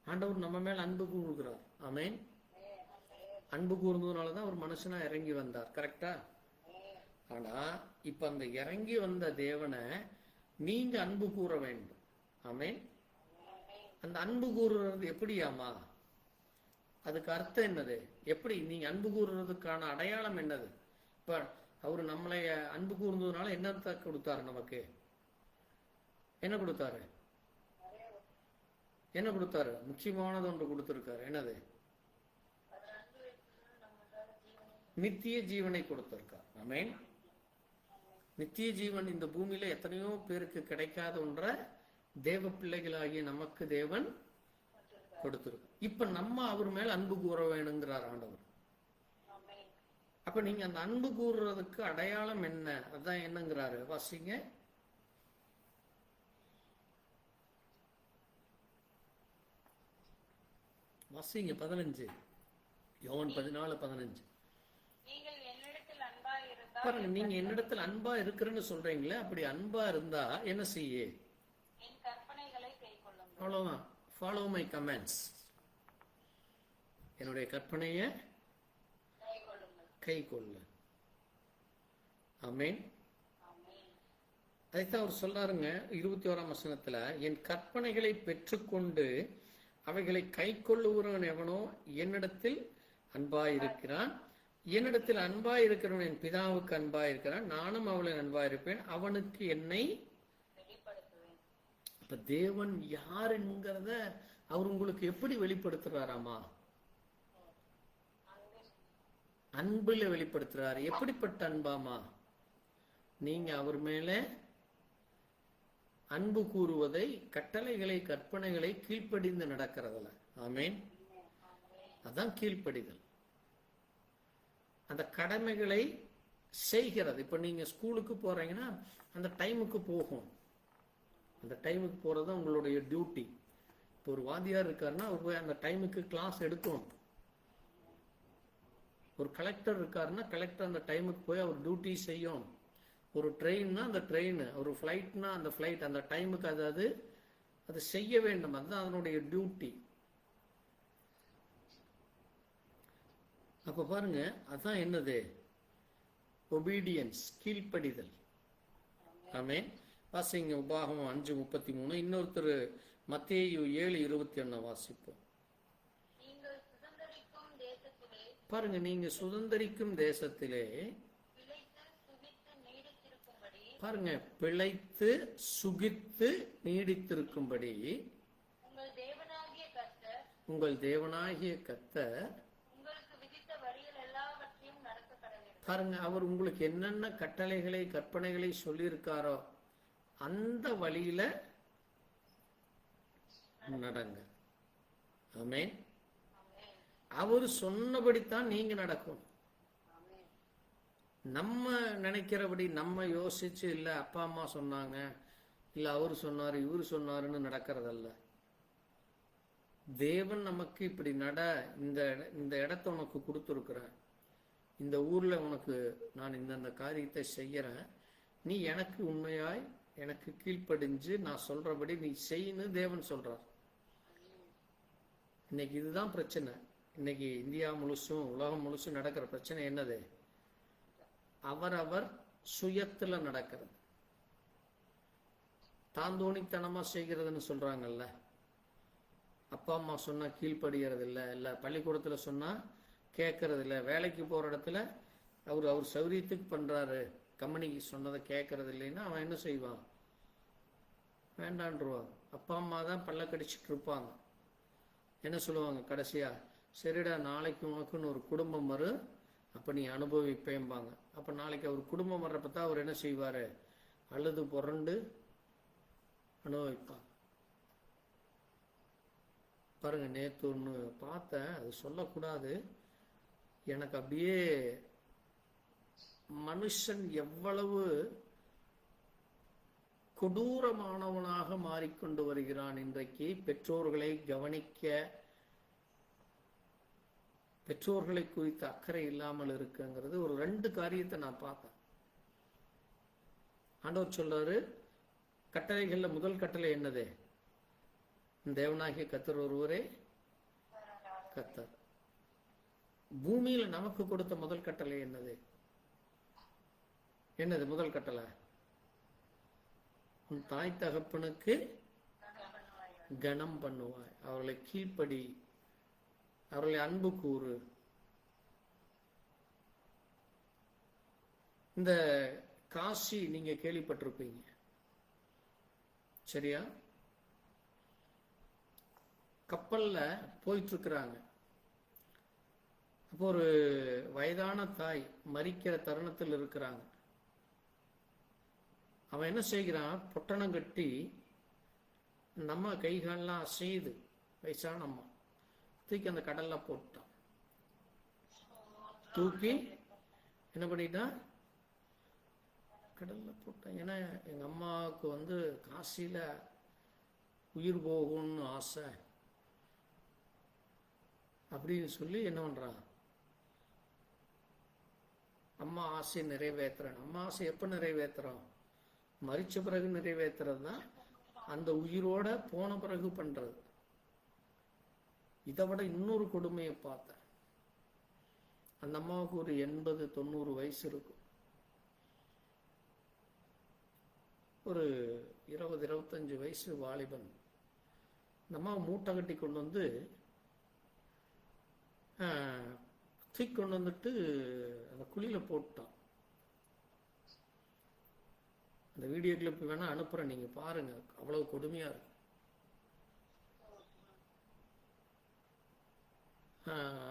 ஆண்டவர் நம்ம மேல அன்பு கூறுகிறார். ஆமேன். அன்பு கூர்ந்ததுனாலதான் ஒரு மனுஷனா இறங்கி வந்தார். கரெக்டா? ஆனா இப்ப அந்த இறங்கி வந்த தேவனை நீங்க அன்பு கூற வேண்டும். ஆமேன். அந்த அன்பு கூறுறது எப்படியாமா? அதுக்கு அர்த்தம் என்னது? எப்படி நீங்க அன்பு கூறுறதுக்கான அடையாளம் என்னது? இப்ப அவரு நம்மளை அன்பு கூர்ந்ததுனால என்னத்தை கொடுத்தாரு நமக்கு? என்ன கொடுத்தாரு? என்ன கொடுத்தாரு? முக்கியமானது ஒன்று கொடுத்திருக்காரு. என்னது? நித்திய ஜீவனை கொடுத்திருக்கார். ஆமென். நித்திய ஜீவன் இந்த பூமியில எத்தனையோ பேருக்கு கிடைக்காத ஒன்ற தேவ பிள்ளைகளாகிய நமக்கு தேவன் கொடுத்திருக்கு. இப்ப நம்ம அவர் மேல அன்பு கூற வேணுங்கிறார் ஆண்டவர். அப்ப நீங்க அந்த அன்பு கூறுறதுக்கு அடையாளம் என்ன? அதான் என்னங்கிறாரு, வாசிங்க. வாசிங்க 15, யோவான் 14:15. பாருங்க, நீங்க என்னிடத்தில் அன்பா இருக்கிறேன்னு சொல்றீங்களே, அப்படி அன்பா இருந்தா என்ன செய்ய? அவ்வளவுதான். Follow my comments. என்னுடைய கற்பனைய கை கொள்ள. ஆமென். அதைத்தான் அவர் சொல்றாருங்க 21ஆம் வசனத்துல, என் கற்பனைகளை பெற்றுக்கொண்டு அவைகளை கை கொள்ளுகிறவன் எவனோ என்னிடத்தில் அன்பாயிருக்கிறான், என்னிடத்தில் அன்பாயிருக்கிறவன் என் பிதாவுக்கு அன்பாயிருக்கிறான், நானும் அவளை அன்பாயிருப்பேன், அவனுக்கு என்னை. அப்ப தேவன் யாருங்கிறத அவர் உங்களுக்கு எப்படி வெளிப்படுத்துறாராமா? அன்புல வெளிப்படுத்துறாரு. எப்படிப்பட்ட அன்பாமா? நீங்க அவர் மேல அன்பு கூறுவதை, கட்டளைகளை கற்பனைகளை கீழ்ப்படிந்து நடக்கிறதுல. ஆமென். அதான் கீழ்ப்படிதல். அந்த கடமைகளை செய்கிறது. இப்ப நீங்க ஸ்கூலுக்கு போறீங்கன்னா அந்த டைமுக்கு போகும். அந்த டைமுக்கு போறது உங்களுடைய டியூட்டி. இப்போ ஒரு வாத்தியார் இருக்காருன்னா அவர் போய் அந்த டைமுக்கு கிளாஸ் எடுக்கணும். ஒரு கலெக்டர் இருக்காருன்னா கலெக்டர் அந்த டைமுக்கு போய் அவர் டியூட்டி செய்யும். ஒரு ட்ரெயின்னா அந்த ட்ரெயின், ஒரு ஃப்ளைட்னா அந்த ஃப்ளைட் அந்த டைமுக்கு அதாவது அது செய்ய வேண்டும். அதுதான் அதனுடைய டியூட்டி. அப்ப பாருங்க, அதான் என்னது? ஒபீடியன்ஸ், கீழ்ப்படிதல். ஆமென். வாசிங்க உபாகமம் 5:33. இன்னொருத்தர் மத்தேயு 7:21 வாசிப்போம். பாருங்க, நீங்க சுதந்தரிக்கும் தேசத்திலே பாருங்க, பிழைத்து சுகித்து நீடித்திருக்கும்படி உங்கள் தேவனாகிய கர்த்தர் பாருங்க, அவர் உங்களுக்கு என்னென்ன கட்டளைகளை கற்பனைகளை சொல்லியிருக்காரோ அந்த வழியில நடங்க. ஆமென். அவர் சொன்னபடித்தான் நீங்க நடக்கும். நம்ம நினைக்கிறபடி நம்ம யோசிச்சு இல்ல அப்பா அம்மா சொன்னாங்க, இல்ல அவரு சொன்னாரு இவரு சொன்னாருன்னு நடக்கிறதல்ல. தேவன் நமக்கு இப்படி நட, இந்த இடத்த உனக்கு கொடுத்துருக்குறேன், இந்த ஊர்ல உனக்கு நான் இந்த காரியத்தை செய்யறேன், நீ எனக்கு உண்மையாய் எனக்கு கீழ்ப்படிஞ்சு நான் சொல்றபடி நீ செய்யு தேவன் சொல்றார். இன்னைக்கு இதுதான் பிரச்சனை. இன்னைக்கு இந்தியா முழுசும் உலகம் முழுசும் நடக்கிற பிரச்சனை என்னது? அவரவர் சுயத்துல நடக்கிறது, தாந்தோணித்தனமா செய்கிறதுன்னு சொல்றாங்கல்ல. அப்பா அம்மா சொன்னா கீழ்ப்படுகிறது இல்ல பள்ளிக்கூடத்துல சொன்னா கேட்கறது இல்ல, வேலைக்கு போற இடத்துல அவர் சௌரியத்துக்கு பண்றாரு, கம்பெனிக்கு சொன்னதை கேட்கறது இல்லைன்னா அவன் என்ன செய்வான்? வேண்டான்றுவான். அப்பா அம்மா தான் பல்ல கடிச்சிட்டு இருப்பாங்க. என்ன சொல்லுவாங்க கடைசியா? சரிடா, நாளைக்கு உனக்குன்னு ஒரு குடும்பம் வரும், அப்ப நீ அனுபவிப்பேம்பாங்க. அப்ப நாளைக்கு அவர் குடும்பம் வர்றப்ப அவர் என்ன செய்வாரு? அழுது புரண்டு அனுபவிப்பாங்க. பாருங்க, நேத்து ஒன்று பார்த்தேன், அது சொல்லக்கூடாது. எனக்கு அப்படியே மனுஷன் எவ்வளவு கொடூரமானவனாக மாறிக்கொண்டு வருகிறான் இன்றைக்கு. பெற்றோர்களை கவனிக்க, பெற்றோர்களை குறித்த அக்கறை இல்லாமல் இருக்குங்கிறது ஒரு 2 காரியத்தை நான் பார்த்தேன். ஆண்டவர் சொல்றாரு, கட்டளைகள்ல முதல் கட்டளை என்னது? தேவனாகிய கர்த்தர் ஒருவரே கர்த்தர். பூமியில நமக்கு கொடுத்த முதல் கட்டளை என்னது? என்னது முதல் கட்டளை? உன் தாய் தகப்பனுக்கு கனம் பண்ணுவாய், அவர்களை கீழ்ப்படி, அவர்களை அன்பு கூறு. இந்த காசி நீங்க கேள்விப்பட்டிருப்பீங்க. சரியா? கப்பல்ல போயிட்டு இருக்கிறாங்க. அப்போ ஒரு வயதான தாய் மரிக்கிற தருணத்தில் இருக்கிறாங்க. அவன் என்ன செய்கிறான், பொட்டணம் கட்டி நம்ம கைகாலெல்லாம் அசையுது, வயசான அம்மா தூக்கி அந்த கடல்ல போட்டான். தூக்கி என்ன பண்ணிட்டான், கடல்ல போட்டான். ஏன்னா எங்க அம்மாவுக்கு காசியில உயிர் போகும்னு ஆசை அப்படின்னு சொல்லி என்ன பண்றான், அம்மா ஆசையை நிறைவேற்றுறேன். அம்மா ஆசை எப்ப நிறைவேற்றுறோம், மரிச்ச பிறகு நிறைவேற்றுறது தான், அந்த உயிரோட போன பிறகு பண்றது. இதை விட இன்னொரு கொடுமையை பார்த்தேன். அந்த அம்மாவுக்கு ஒரு 80-90 வயசு இருக்கும். ஒரு 20-25 வயசு வாலிபன் இந்த அம்மாவை மூட்டை கட்டி கொண்டு வந்து தூக்கி கொண்டு வந்துட்டு அந்த குழியில போட்டான். அந்த வீடியோ கிளிப் வேணா அனுப்புறேன், நீங்க பாருங்க, அவ்வளவு கொடுமையா இருக்கு.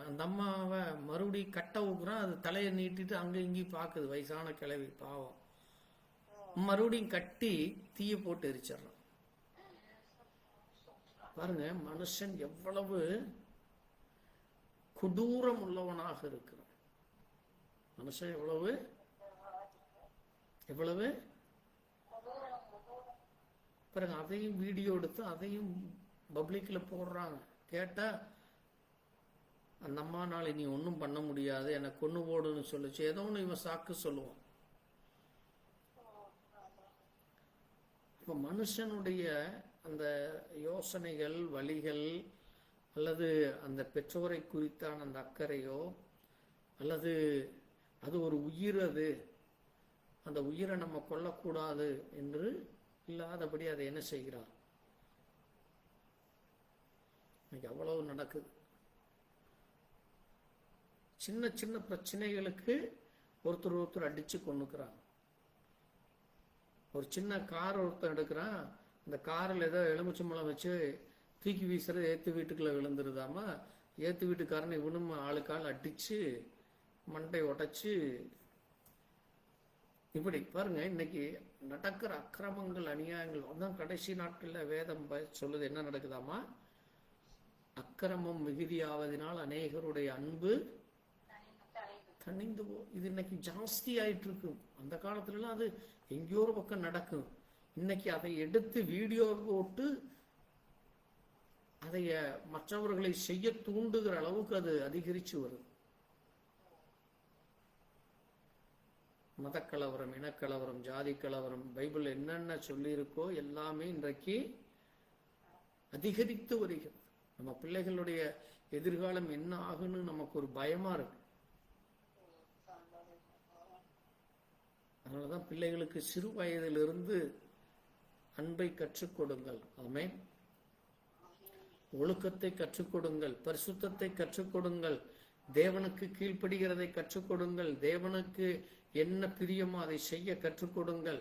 அந்த அம்மாவை மறுபடியும் கட்ட ஊக்குறான். அது தலையை நீட்டிட்டு அங்க இங்கேயும் பாக்குது, வயசான கிழவி பாவம். மறுபடியும் கட்டி தீய போட்டு எரிச்சிடறான். பாருங்க மனுஷன் எவ்வளவு கொடூரம் உள்ளவனாக இருக்கிறான். மனுஷன் எவ்வளவு எவ்வளவு பாருங்க. அதையும் வீடியோ எடுத்து அதையும் பப்ளிக்ல போடுறாங்க. கேட்டா அந்த அம்மா நாளை நீ ஒன்றும் பண்ண முடியாது, எனக்கு கொண்டு போடுன்னு சொல்லிச்சு. ஏதோ ஒன்று இவன் சாக்கு சொல்லுவான். இப்போ மனுஷனுடைய அந்த யோசனைகள், வழிகள், அல்லது அந்த பெற்றோரை குறித்தான அந்த அக்கறையோ, அல்லது அது ஒரு உயிர், அது அந்த உயிரை நம்ம கொல்லக்கூடாது என்று இல்லாதபடி அதை என்ன செய்கிறார். இன்னைக்கு அவ்வளவு நடக்குது. சின்ன சின்ன பிரச்சனைகளுக்கு ஒருத்தர் அடிச்சு கொண்டுக்கிறாங்க. ஒரு சின்ன கார் ஒருத்தர் எடுக்கிறான், அந்த காரில் ஏதோ எலுமிச்சம்பழம் வச்சு தூக்கி வீசுறது ஏத்து வீட்டுக்குள்ள விழுந்துருதாம, ஏத்து வீட்டுக்காரனை இவனும் ஆளுக்கால் அடிச்சு மண்டை உடைச்சு. இப்படி பாருங்க இன்னைக்கு நடக்கிற அக்கிரமங்கள், அநியாயங்கள். அதான் கடைசி நாட்கள்ல வேதம் சொல்லுது என்ன நடக்குதாமா, அக்கிரமம் மிகுதியாவதினால் அநேகருடைய அன்பு தணிந்து போ. இது இன்னைக்கு ஜாஸ்தி ஆயிட்டு இருக்கு. அந்த காலத்துல எல்லாம் அது எங்கேயோ ஒரு பக்கம் நடக்கும். இன்னைக்கு அதை எடுத்து வீடியோ போட்டு அதைய மற்றவர்களை செய்ய தூண்டுகிற அளவுக்கு அது அதிகரிச்சு வருது. மதக்கலவரம், இனக்கலவரம், ஜாதி கலவரம், பைபிள் என்னென்ன சொல்லி இருக்கோ எல்லாமே இன்றைக்கு அதிகரித்து வருகிறது. நம்ம பிள்ளைகளுடைய எதிர்காலம் என்ன ஆகுன்னு நமக்கு ஒரு பயமா இருக்கு. அதனாலதான் பிள்ளைகளுக்கு சிறு வயதிலிருந்து அன்பை கற்றுக் கொடுங்கள். ஆமென். ஒழுக்கத்தை கற்றுக் கொடுங்கள், பரிசுத்தத்தை கற்றுக் கொடுங்கள், தேவனுக்கு கீழ்ப்படுகிறதை கற்றுக் கொடுங்கள், தேவனுக்கு என்ன பிரியமோ அதை செய்ய கற்றுக் கொடுங்கள்,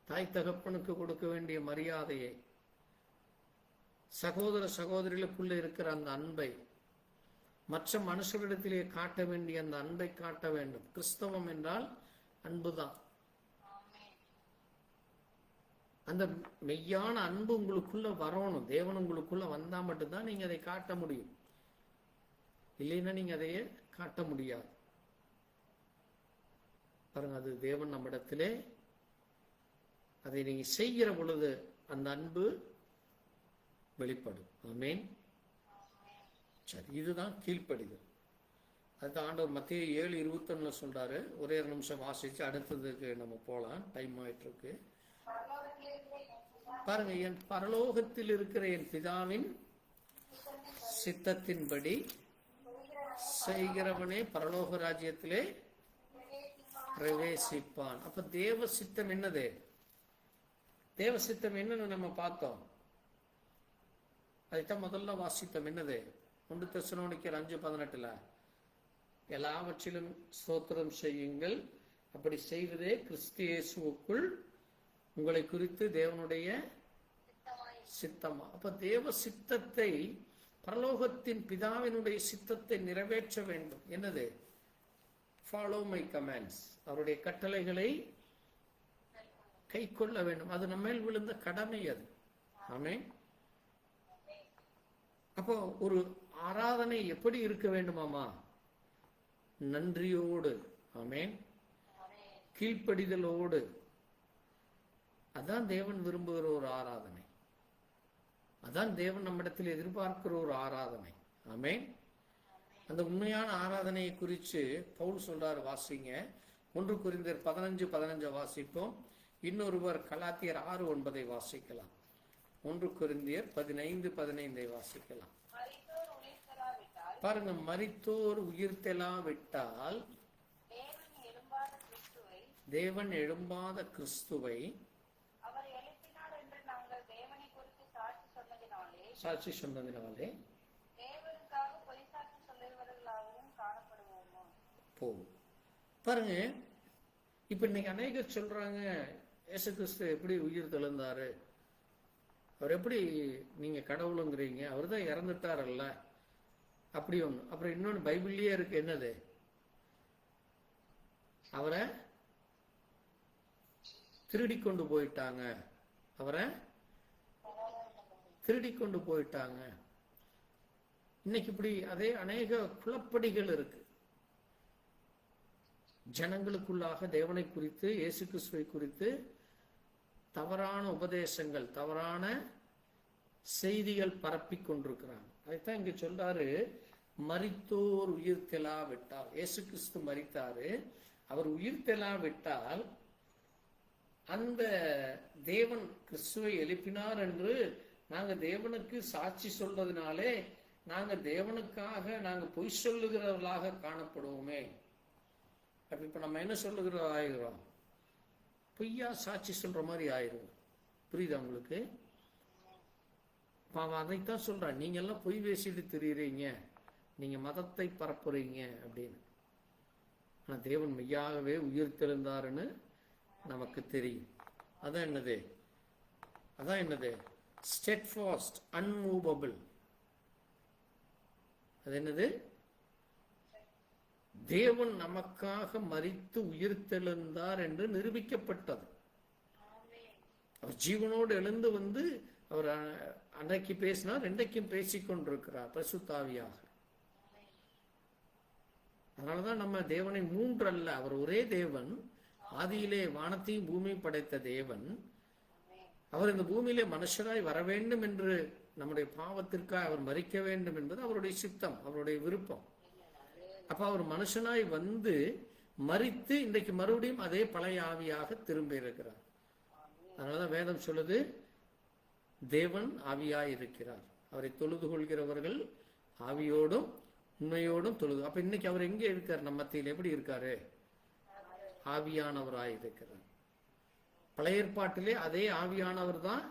தாய் தகப்பனுக்கு கொடுக்க வேண்டிய மரியாதையை, சகோதர சகோதரிகளுக்குள்ள இருக்கிற அந்த அன்பை, மற்ற மனுஷரிடத்திலே காட்ட வேண்டிய அந்த அன்பை காட்ட வேண்டும். கிறிஸ்தவம் என்றால் அன்புதான். அந்த மெய்யான அன்பு உங்களுக்குள்ள வரணும். தேவன் உங்களுக்குள்ள வந்தா மட்டும்தான் நீங்க அதை காட்ட முடியும். இல்லைன்னா நீங்க அதையே காட்ட முடியாது. பாருங்க, அது தேவன் நம்மிடத்திலே அதை நீங்க செய்கிற பொழுது அந்த அன்பு வெளிப்படும். ஆமென். சரி, இதுதான் கீழ்ப்படிதல். அதுதான் ஆண்டவர் மத்திய 7:21 சொல்றாரு. ஒரே ஒரு நிமிஷம் வாசிச்சு அடுத்ததுக்கு நம்ம போலாம், டைம் ஆயிட்டு இருக்கு. பாருங்க, என் பரலோகத்தில் இருக்கிற என் பிதாவின் சித்தத்தின்படி செய்கிறவனே பரலோக ராஜ்யத்திலே பிரவேசிப்பான். அப்ப தேவ சித்தம் என்னது? தேவ சித்தம் என்னன்னு நம்ம பார்த்தோம். அதைத்தான் முதல்ல வாசித்தோம். என்னது? 1 தெசலோனிக்கர் 5:18 எல்லாவற்றிலும் ஸ்தோத்திரம் செய்யுங்கள், அப்படி செய்வதே கிறிஸ்து இயேசுவுக்குள் உங்களை குறித்து தேவனுடைய சித்தமா. அப்ப தேவ சித்தத்தை, பரலோகத்தின் பிதாவினுடைய சித்தத்தை நிறைவேற்ற வேண்டும். என்னது? ஃபாலோ மை கமாண்ட்ஸ், அவருடைய கட்டளைகளை கை கொள்ள வேண்டும். அது நம்ம மேல் விழுந்த கடமை அது. ஆமென். அப்போ ஒரு ஆராதனை எப்படி இருக்க வேண்டுமாமா? நன்றியோடு, ஆமென், கீழ்ப்படிதலோடு. அதான் தேவன் விரும்புகிற ஒரு ஆராதனை. அதான் தேவன் நம்மிடத்தில் எதிர்பார்க்கிற ஒரு ஆராதனை. ஆமென். அந்த உண்மையான ஆராதனையை குறித்து பவுல் சொல்றாரு, வாசிங்க. 1 கொரிந்தியர் 15:15 வாசிப்போம். இன்னொருவர் கலாத்தியர் 6:9 வாசிக்கலாம். 1 கொரிந்தியர் 15:15 வாசிக்கலாம். பாருங்க, மரித்தோர் உயிர்த்தெழாவிட்டால் தேவன் எழும்பாத கிறிஸ்துவை சாட்சி சொன்னதினாலே போகும். பாருங்க, இப்ப இன்னைக்கு அநேகர் சொல்றாங்க, இயேசு கிறிஸ்து எப்படி உயிர் தெழுந்தாரு, அவர் எப்படி நீங்க கடவுளுங்கிறீங்க, அவர் தான் இறந்துட்டாரல்ல, அப்படி ஒண்ணு. அப்புறம் இன்னொன்னு பைபிள்லயே இருக்கு, என்னது? அவரை திருடி கொண்டு போயிட்டாங்க, அவரை திருடி கொண்டு போயிட்டாங்க. இன்னைக்கு இப்படி அதே அநேக குழப்படிகள் இருக்கு. ஜனங்களுக்குள்ளாக தேவனை குறித்து, இயேசு கிறிஸ்துவை குறித்து தவறான உபதேசங்கள், தவறான செய்திகள் பரப்பி கொண்டிருக்கிறாங்க. அதைத்தான் இங்க சொல்றாரு, மரித்தோர் உயிர்த்தெழாவிட்டால். இயேசு கிறிஸ்து மரித்தாரு, அவர் உயிர்த்தெழாவிட்டால் அந்த தேவன் கிறிஸ்துவை எழுப்பினார் என்று நாங்க தேவனுக்கு சாட்சி சொல்றதுனாலே நாங்க தேவனுக்காக நாங்க பொய் சொல்லுகிறவர்களாக காணப்படுவோமே. அப்ப இப்ப நம்ம என்ன சொல்லுகிற ஆயிரும்? பொய்யா சாட்சி சொல்ற மாதிரி ஆயிரும். புரியுதா உங்களுக்கு? அவன் அதைத்தான் சொல்றான், நீங்க எல்லாம் பொய் பேசிட்டு திரியுறீங்க, நீங்க மதத்தை பரப்புறீங்க அப்படின்னு. ஆனா தேவன் மெய்யாகவே உயிர் தெழுந்தாருன்னு நமக்கு தெரியும். அதான் என்னது? அதான் என்னது? ஸ்டெட்ஃபாஸ்ட், அன்மூவபிள். அது என்னது? தேவன் நமக்காக மரித்து உயிர் தெழுந்தார் என்று நிரூபிக்கப்பட்டது. அவர் ஜீவனோடு எழுந்து வந்து அவர் அன்றைக்கு பேசினார், இன்றைக்கும் பேசிக்கொண்டிருக்கிறார் பரிசுத்தாவியாக. அதனாலதான் நம்ம தேவனை 3 அல்ல, அவர் ஒரே தேவன். ஆதியிலே வானத்தையும் பூமியும் படைத்த தேவன். அவர் இந்த பூமியிலே மனுஷராய் வர வேண்டும் என்று, நம்முடைய பாவத்திற்காக அவர் மரிக்க வேண்டும் என்பது அவருடைய சித்தம், அவருடைய விருப்பம். அப்ப அவர் மனுஷனாய் வந்து மரித்து இன்றைக்கு மறுபடியும் அதே பழைய ஆவியாக திரும்ப இருக்கிறார். அதனாலதான் வேதம் சொல்லுது, தேவன் ஆவியாய் இருக்கிறார், அவரை தொழுது கொள்கிறவர்கள் ஆவியோடும் உண்மையோடும் தொழுது. அப்ப இன்னைக்கு அவர் எங்கே இருக்கார்? நம்ம மத்தியில் எப்படி இருக்காரு? ஆவியானவராய் இருக்கிறார். பழைய ஏற்பாட்டிலே அதே ஆவியானவர் தான்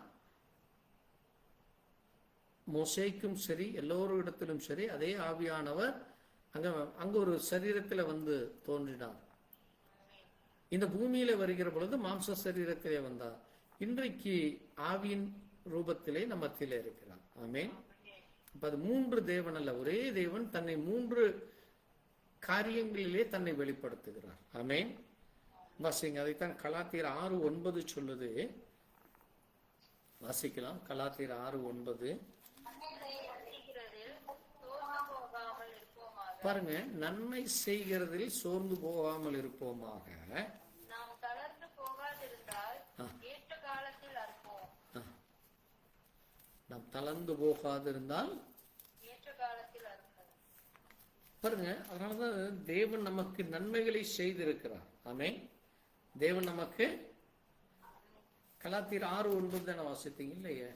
மோசேக்கும் சரி எல்லோரிடத்திலும் சரி அதே ஆவியானவர் அங்க ஒரு சரீரத்தில் வந்து தோன்றினார். இந்த பூமியில வருகிற பொழுது மாம்ச சரீரத்திலே வந்தார். இன்றைக்கு ஆவியின் ரூபத்திலே நம்ம மத்தியிலே இருக்கிறார். ஆமென். அப்ப அது 3 தேவன் அல்ல, ஒரே தேவன் தன்னை 3 காரியங்களிலே தன்னை வெளிப்படுத்துகிறார். ஆமென். வாசிங்க, அதைத்தான் கலாத்தியர் 6:9 சொல்லுது. வாசிக்கலாம். கலாத்தியர் 6:9 பாருங்க, நன்மை செய்கிறதில் சோர்ந்து போகாமல் இருப்போமாக, நாம் தளர்ந்து போகாதிருந்தால் ஏற்ற காலத்தில் அறுப்போம். நாம் தளர்ந்து போகாதிருந்தால் ஏற்ற காலத்தில் அறுப்போம். பாருங்க, அதனாலதான் தேவன் நமக்கு நன்மைகளை செய்திருக்கிறார். ஆமென். தேவன் நமக்கு, கலாத்தியர் 6:9 தானே வாசித்தீங்க இல்லையே?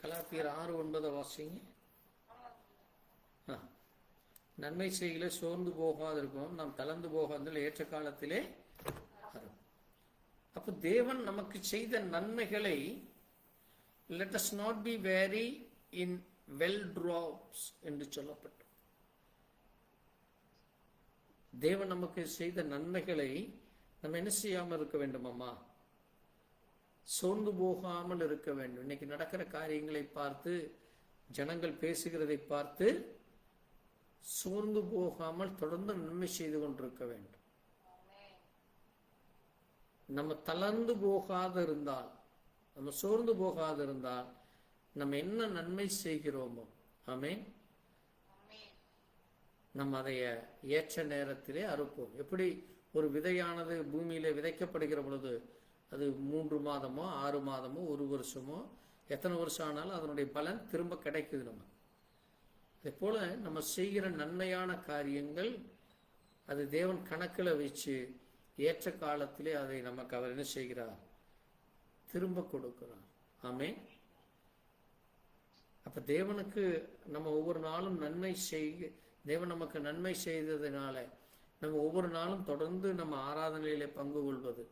கலாத்தியர் 6:9 வாசிங்க. நன்மை செய்யல சோர்ந்து போகாதிருக்கும், நாம் தளர்ந்து போகாதில் ஏற்ற காலத்திலே. அப்ப தேவன் நமக்கு செய்த நன்மைகளை let us not be weary in well drops என்று சொல்லப்பட்டு, தேவன் நமக்கு செய்த நன்மைகளை நம்ம என்ன செய்யாம இருக்க வேண்டுமாமா? சோர்ந்து போகாமல் இருக்க வேண்டும். இன்னைக்கு நடக்கிற காரியங்களை பார்த்து, ஜனங்கள் பேசுகிறதை பார்த்து சோர்ந்து போகாமல் தொடர்ந்து நன்மை செய்து கொண்டிருக்க வேண்டும். நம்ம தளர்ந்து போகாத இருந்தால், நம்ம சோர்ந்து போகாது இருந்தால், நம்ம என்ன நன்மை செய்கிறோமோ, ஆமென், நம்ம அதைய ஏற்ற நேரத்திலே அறுப்போம். எப்படி ஒரு விதையானது பூமியில விதைக்கப்படுகிற பொழுது அது 3 மாதமோ 6 மாதமோ 1 வருஷமோ எத்தனை வருஷம் ஆனாலும் அதனுடைய பலன் திரும்ப கிடைக்குது. நம்ம அதே போல நம்ம செய்கிற நன்மையான காரியங்கள் அது தேவன் கணக்கில் வச்சு ஏற்ற காலத்திலே அதை நமக்கு அவர் என்ன செய்கிறார், திரும்ப கொடுக்கிறார். ஆமென். அப்ப தேவனுக்கு நம்ம ஒவ்வொரு நாளும் நன்மை தேவன் நமக்கு நன்மை செய்ததுனால நம்ம ஒவ்வொரு நாளும் தொடர்ந்து நம்ம ஆராதனையிலே பங்கு கொள்வது,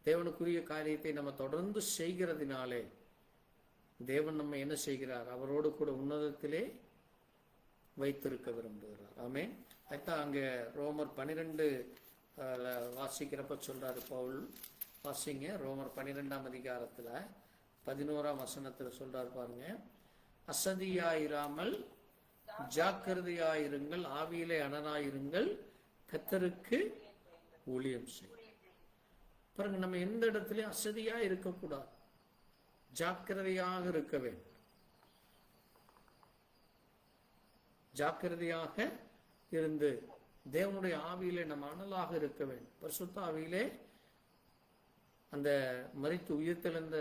தேவனுக்குரிய காரியத்தை நம்ம தொடர்ந்து செய்கிறதுனாலே தேவன் நம்ம என்ன செய்கிறார், அவரோடு கூட உன்னதத்திலே வைத்திருக்க விரும்புகிறார். ஆமென். அதுதான் அங்கே ரோமர் 12 வாசிக்கிறப்ப சொல்றாரு பவுல். வாசிங்க, ரோமர் 12ஆம் அதிகாரத்துல 11ஆம் வசனத்துல சொல்றாரு பாருங்க. அசதியாயிராமல் ஜாக்கிரதையாயிருங்கள், ஆவியிலே அனலாயிருங்கள், கர்த்தருக்கு ஊழியம் செய்யும். பாருங்க, நம்ம எந்த இடத்துலயும் அசதியா இருக்கக்கூடாது, ஜாக்கிரதையாக இருக்க வேண்டும். ஜாக்கிரதையாக இருந்து தேவனுடைய ஆவியிலே நம்ம அனலாக இருக்க வேண்டும். பரிசுத்த ஆவியிலே அந்த மரித்து உயிர்த்தெழுந்த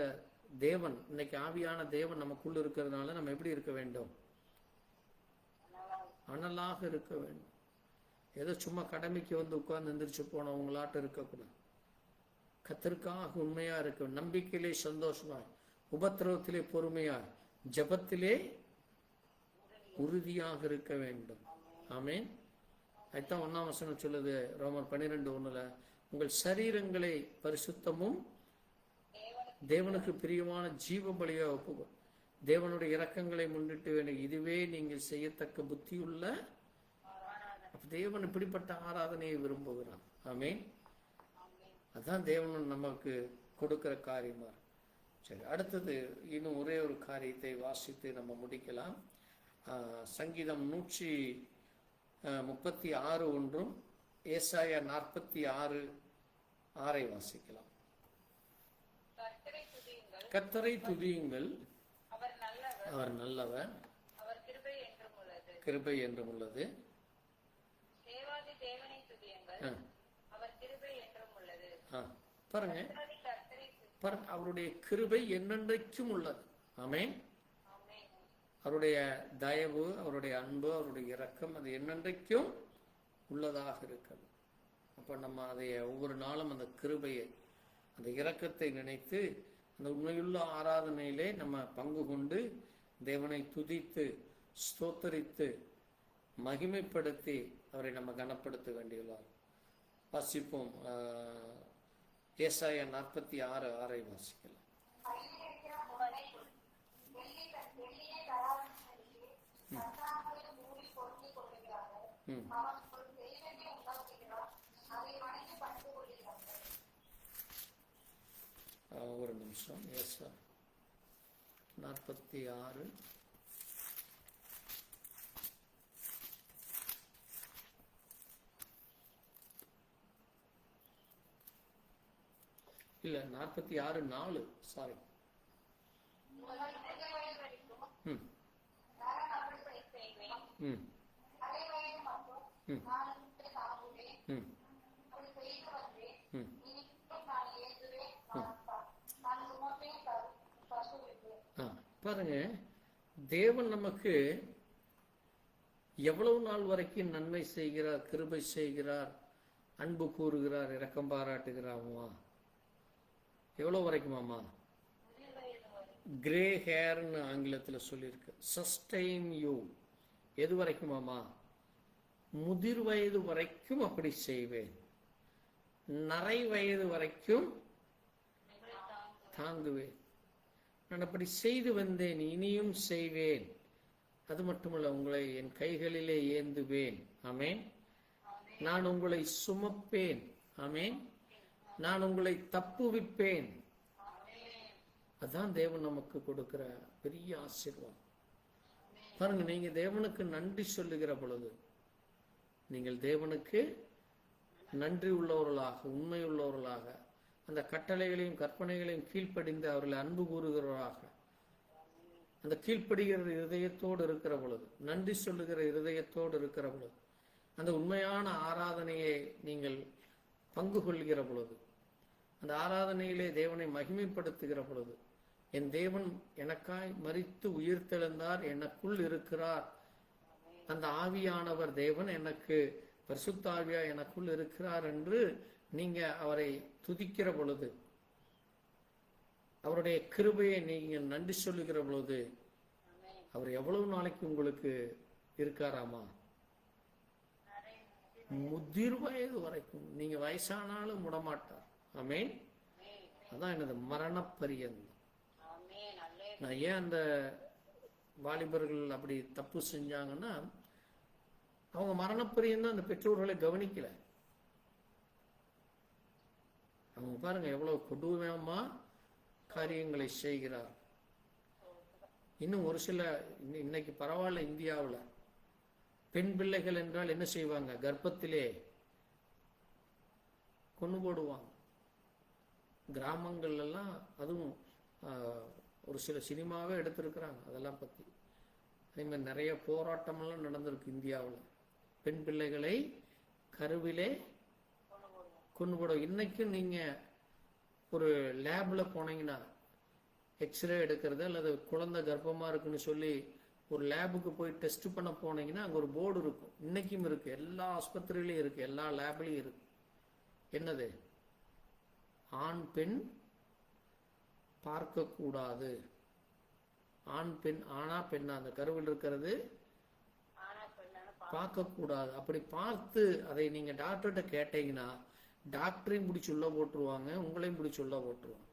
தேவன், இன்னைக்கு ஆவியான தேவன் நமக்குள்ள இருக்கிறதுனால நம்ம எப்படி இருக்க வேண்டும், அனலாக இருக்க வேண்டும். ஏதோ சும்மா கடமைக்கு வந்து உட்கார்ந்து எந்திரிச்சு போனவங்களாட்ட இருக்கக்கூடாது. கர்த்தருக்காக உண்மையா இருக்க, நம்பிக்கையிலே சந்தோஷமாய், உபத்திரவத்திலே பொறுமையாய், ஜபத்திலே உறுதியாக இருக்க வேண்டும். ஆமென். அதுதான் 1ஆம் வசனம் சொல்லுது ரோமர் 12:1, உங்கள் சரீரங்களை பரிசுத்தமும் தேவனுக்கு பிரியமான ஜீவ பலியா ஒப்புக்கொள், தேவனுடைய இரக்கங்களை முன்னிட்டு வேணும், இதுவே நீங்கள் செய்யத்தக்க புத்தியுள்ள. தேவன் இப்படிப்பட்ட ஆராதனையை விரும்புகிறான். ஆமென். அதான் தேவன் நமக்கு கொடுக்கிற காரியமா. சரி, அடுத்தது இன்னும் ஒரே ஒரு காரியத்தை வாசித்து நம்ம முடிக்கலாம். சங்கீதம் 136:1, ஏசாயா 46:6 வாசிக்கலாம். கர்த்தரை துதியுங்கள், அவர் நல்லவர், கிருபை என்றும் உள்ளது. பாருங்க, அவருடைய கிருபை என்னென்றைக்கும் உள்ளது. ஆமென். அவருடைய தயவு, அவருடைய அன்பு, அவருடைய இரக்கம் அது என்னென்றைக்கும் உள்ளதாக இருக்கிறது. அப்ப நம்ம அதை ஒவ்வொரு நாளும் அந்த கிருபையை, அந்த இரக்கத்தை நினைத்து அந்த உண்மையுள்ள ஆராதனையிலே நம்ம பங்கு கொண்டு தேவனை துதித்து ஸ்தோத்தரித்து மகிமைப்படுத்தி அவரை நம்ம கனப்படுத்த வேண்டியுள்ளார். வாசிப்போம். ஏசாயா 46:6 வாசிக்கலாம். ஒரு நிமிஷம். ஏசாயா 46 இல்ல 46:4, சாரி. பாருங்க, தேவன் நமக்கு எவ்வளவு நாள் வரைக்கும் நன்மை செய்கிறார், கிருபை செய்கிறார், அன்பு கூறுகிறார், இரக்கம் பாராட்டுகிறாமா? எவ்வளவு வரைக்குமாமா? கிரே ஹேர்னு ஆங்கிலத்தில் சொல்லியிருக்கு. Sustain you. எது வரைக்குமாமா? முதிர் வயது வரைக்கும் அப்படி செய்வேன், நரை வயது வரைக்கும் தாங்குவேன். நான் அப்படி செய்து வந்தேன், இனியும் செய்வேன். அது மட்டுமல்ல, உங்களை என் கைகளிலே ஏந்துவேன். ஆமென். நான் உங்களை சுமப்பேன். ஆமென். நான் உங்களை தப்புவிப்பேன். அதுதான் தேவன் நமக்கு கொடுக்கிற பெரிய ஆசீர்வாதம். பாருங்க, நீங்க தேவனுக்கு நன்றி சொல்லுகிற பொழுது, நீங்கள் தேவனுக்கு நன்றி உள்ளவர்களாக, உண்மை உள்ளவர்களாக, அந்த கட்டளைகளையும் கற்பனைகளையும் கீழ்ப்படிந்து அவர்களை அன்பு கூறுகிறவர்களாக, அந்த கீழ்ப்படுகிற இருதயத்தோடு இருக்கிற பொழுது, நன்றி சொல்லுகிற இருதயத்தோடு இருக்கிற பொழுது, அந்த உண்மையான ஆராதனையை நீங்கள் பங்கு கொள்கிற பொழுது, அந்த ஆராதனையிலே தேவனை மகிமைப்படுத்துகிற பொழுது, என் தேவன் எனக்காய் மரித்து உயிர்த்தெழுந்தார், எனக்குள் இருக்கிறார், அந்த ஆவியானவர் தேவன் எனக்கு பரிசுத்த ஆவியா எனக்குள் இருக்கிறார் என்று நீங்க அவரை துதிக்கிற பொழுது, அவருடைய கிருபையை நீங்கள் நன்றி சொல்லுகிற பொழுது, அவர் எவ்வளவு நாளைக்கு உங்களுக்கு இருக்காராமா? முதிர் வயது வரைக்கும். நீங்க வயசானாலும் விடமாட்டார். ஆமென். அதான் எனது மரண பரியந்தம். நான் ஏன் அந்த வாலிபர்கள் அப்படி தப்பு செஞ்சாங்கன்னா, அவங்க மரணப்பரியந்தான் அந்த பெற்றோர்களை கவனிக்கல. அவங்க பாருங்க எவ்வளவு கொடூரமா காரியங்களை செய்கிறார். இன்னும் ஒரு சில இன்னைக்கு பரவாயில்ல, இந்தியாவில் பெண் பிள்ளைகள் என்றால் என்ன செய்வாங்க? கர்ப்பத்திலே கொண்டு போடுவாங்க. கிராமங்கள் எல்லாம் அதுவும் ஒரு சில சினிமாவே எடுத்திருக்கிறாங்க அதெல்லாம் பத்தி. அதே மாதிரி நிறைய போராட்டமெல்லாம் நடந்திருக்கு இந்தியாவில். பெண் பிள்ளைகளை கருவிலே கொண்டு போட. இன்னைக்கும் நீங்க ஒரு லேப்ல போனீங்கன்னா, எக்ஸ்ரே எடுக்கிறது அல்லது குழந்தை கர்ப்பமா இருக்குன்னு சொல்லி ஒரு லேபுக்கு போய் டெஸ்ட் பண்ண போனீங்கன்னா அங்க ஒரு போர்டு இருக்கும். இன்னைக்கும் இருக்கு, எல்லா ஆஸ்பத்திரியிலையும் இருக்கு, எல்லா லேப்லயும் இருக்கு. என்னது? ஆண் பெண் பார்க்க கூடாது. ஆண் பெண், ஆனா பெண்ணா, அந்த கருவில் இருக்கிறது பார்க்க கூடாது. அப்படி பார்த்து அதை நீங்க டாக்டர்கிட்ட கேட்டீங்கன்னா, டாக்டரையும் பிடிச்சி உள்ள போட்டுருவாங்க, உங்களையும் பிடிச்சி உள்ள போட்டுருவாங்க.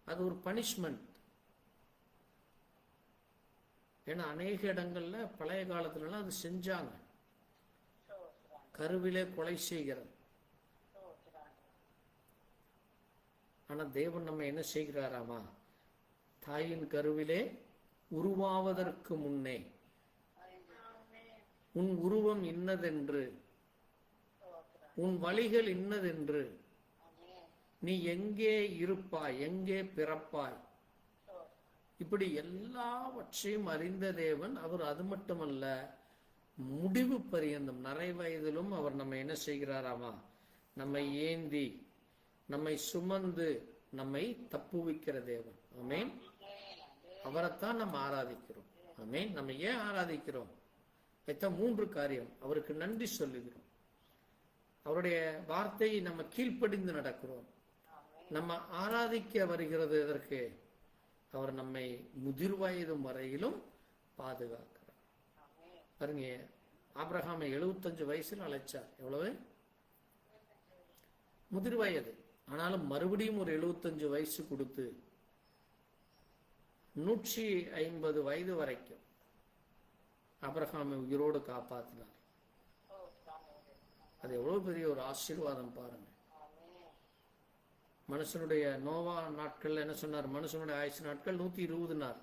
அது ஒரு பனிஷ்மெண்ட். ஏன்னா அநேக இடங்கள்ல பழைய காலத்துலலாம் அது செஞ்சாங்க. கருவிலே கொலை செய்கிறது. ஆனா தேவன் நம்ம என்ன செய்கிறாராமா? தாயின் கருவிலே உருவாவதற்கு முன்னே உன் உருவம் இன்னதென்று, உன் வழிகள் இன்னதென்று, நீ எங்கே இருப்பாய், எங்கே பிறப்பாய், இப்படி எல்லாவற்றையும் அறிந்த தேவன் அவர். அது மட்டுமல்ல, முடிவு பரியந்தம் நரை வயதிலும் அவர் நம்ம என்ன செய்கிறாராமா? நம்மை ஏந்தி, நம்மை சுமந்து, நம்மை தப்புவிக்கிற தேவன். ஆமென். அவரைத்தான் நம்ம ஆராதிக்கிறோம். ஆமென். நம்ம ஏன் ஆராதிக்கிறோம்? இதான் 3 காரியம். அவருக்கு நன்றி சொல்லுகிறோம், அவருடைய வார்த்தையை நம்ம கீழ்ப்படிந்து நடக்கிறோம், நம்ம ஆராதிக்க வருகிறது. எதற்கு? அவர் நம்மை முதிர் வயதும் வரையிலும் பாதுகாக்கிறார். பாருங்க, ஆபிரகாமை 75 வயசுல அழைச்சார். எவ்வளவு? முதிர் வயது. ஆனாலும் மறுபடியும் ஒரு 75 வயசு கொடுத்து 150 வயது வரைக்கும் ஆபிரகாமை உயிரோடு காப்பாற்றினார். அது எவ்வளவு பெரிய ஒரு ஆசீர்வாதம் பாருங்க. மனுஷனுடைய நோவா நாட்கள் என்ன சொன்னார்? மனுஷனுடைய ஆயுசு நாட்கள் 120 நாள்.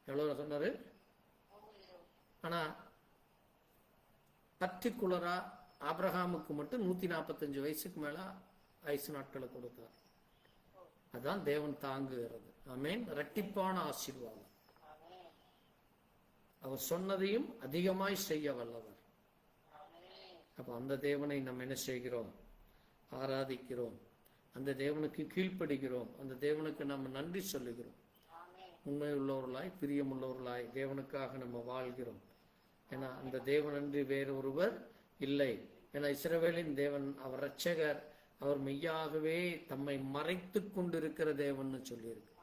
எவ்வளவு சொன்னாரு? ஆனா பர்டிகுலரா ஆபிரகாமுக்கு மட்டும் 145 வயசுக்கு மேல ஆயுசு நாட்களை கொடுத்தார். அதான் தேவன் தாங்குகிறது. ஆமென். இரட்டிப்பான ஆசீர்வாதம். அவர் சொன்னதையும் அதிகமாய் செய்ய வல்லவர். அப்ப அந்த தேவனை நம்ம என்ன செய்கிறோம்? ஆராதிக்கிறோம். அந்த தேவனுக்கு கீழ்ப்படுகிறோம். அந்த தேவனுக்கு நம்ம நன்றி சொல்லுகிறோம். உண்மை உள்ளவர்களாய், பிரியமுள்ளவர்களாய் தேவனுக்காக நம்ம வாழ்கிறோம். ஏன்னா அந்த தேவனன்றி வேறு ஒருவர் இல்லை. ஏன்னா இஸ்ரவேலின் தேவன் அவர் இரட்சகர், அவர் மெய்யாகவே தம்மை மறைத்து கொண்டிருக்கிற தேவன் சொல்லியிருக்கு.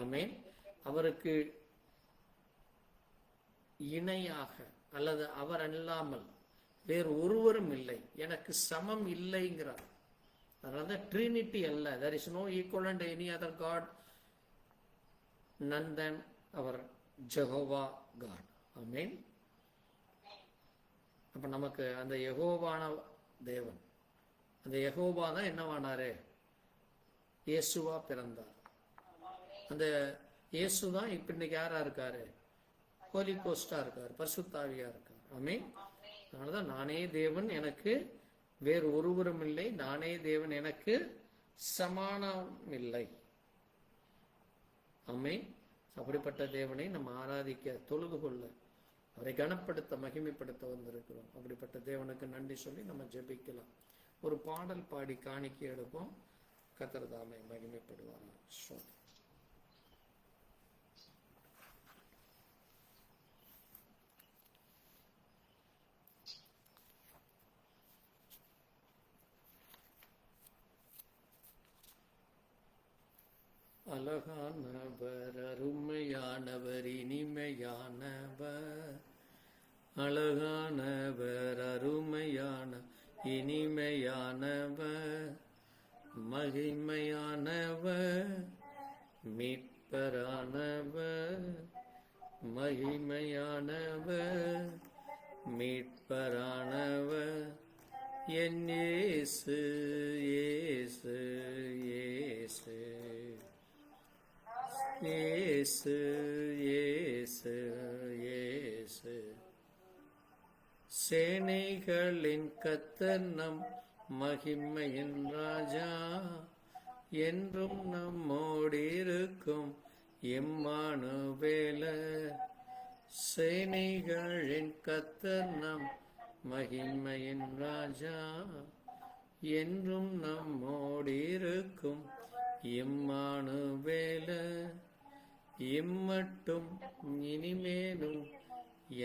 ஆமென். அவருக்கு இணையாக அல்லது அவர் அல்லாமல் வேறு ஒருவரும் இல்லை, எனக்கு சமம் இல்லைங்கிறார். அதனால ட்ரினிட்டி அல்ல. there is no equivalent to any other god, none than our Jehovah God. ஆமென். அப்ப நமக்கு அந்த யெகோவான தேவன், அந்த யெகோவா தான் என்னவானாரு? இயேசுவா பிறந்தார். அந்த இயேசு தான் இப்ப இன்னைக்கு யாரா இருக்காரு? ஹோலி கோஸ்டா இருக்காரு, பரிசுத்தாவியா இருக்காரு. ஆமென். அதனாலதான் நானே தேவன், எனக்கு வேறு ஒருவரும் இல்லை, நானே தேவன், எனக்கு சமானம் இல்லை. ஆமென். அப்படிப்பட்ட தேவனை நம்ம ஆராதிக்க, தொழுது கொள்ள, அவரை கனப்படுத்த, மகிமைப்படுத்த வந்திருக்கிறோம். அப்படிப்பட்ட தேவனுக்கு நன்றி சொல்லி நம்ம ஜெபிக்கலாம். ஒரு பாடல் பாடி காணிக்கை எடுப்போம். கர்த்தர் தாமே மகிமைப்படுவார். அழகானவர், அருமையானவர், இனிமையானவர். அழகானவர், அருமையான, இனிமையானவர், மகிமையானவர், மீட்பரானவர், மகிமையானவர், மீட்பரானவர், என் இயேசு, இயேசு, இயேசு, இயேசு, இயேசு, இயேசு. சேனைகளின் கர்த்தர் நம் மகிமையின் ராஜா, என்றும் நம்மோடு இருக்கும் இம்மானுவேலர். சேனைகளின் கர்த்தர் நம் மகிமையின் ராஜா, என்றும் நம்மோடு இருக்கும் இம்மானுவேலர். இம்மட்டும் இனிமேலும்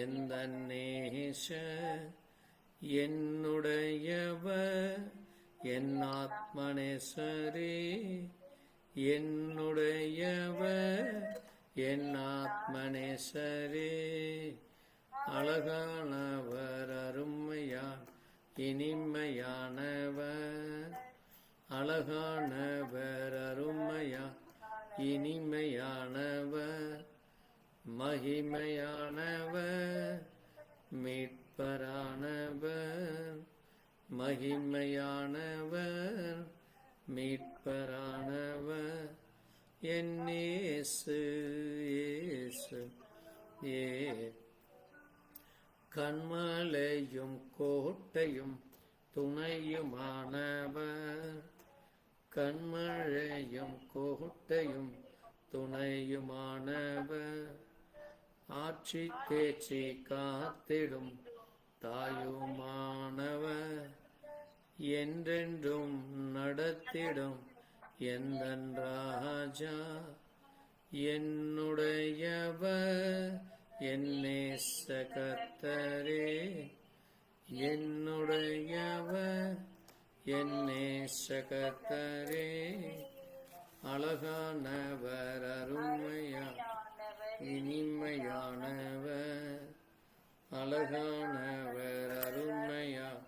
எந்த நேசர் என்னுடையவர், என் ஆத்மநேசரே, என்னுடையவர், என் ஆத்மநேசரே. அழகானவர், அருமையான், இனிமையானவர். அழகானவர், அருமையான், இனிமையானவர், மகிமையானவர், மீட்பரானவர், மகிமையானவர், மீட்பரானவர், என் இயேசு, இயேசு, கன்மலையும் கோட்டையும் துணையுமானவர். கண்மழையும் கோட்டையும் துணையுமானவர், ஆட்சி தேர்ச்சி காத்திடும் தாயுமானவர், என்றென்றும் நடத்திடும் எந்தன் ராஜா. என்னுடையவர், என் நேச கர்த்தரே, என்னுடையவர், என் நேச கர்த்தரே. அழகானவர், அருமையான், இனிமையானவர். அழகானவர், அருமையான்,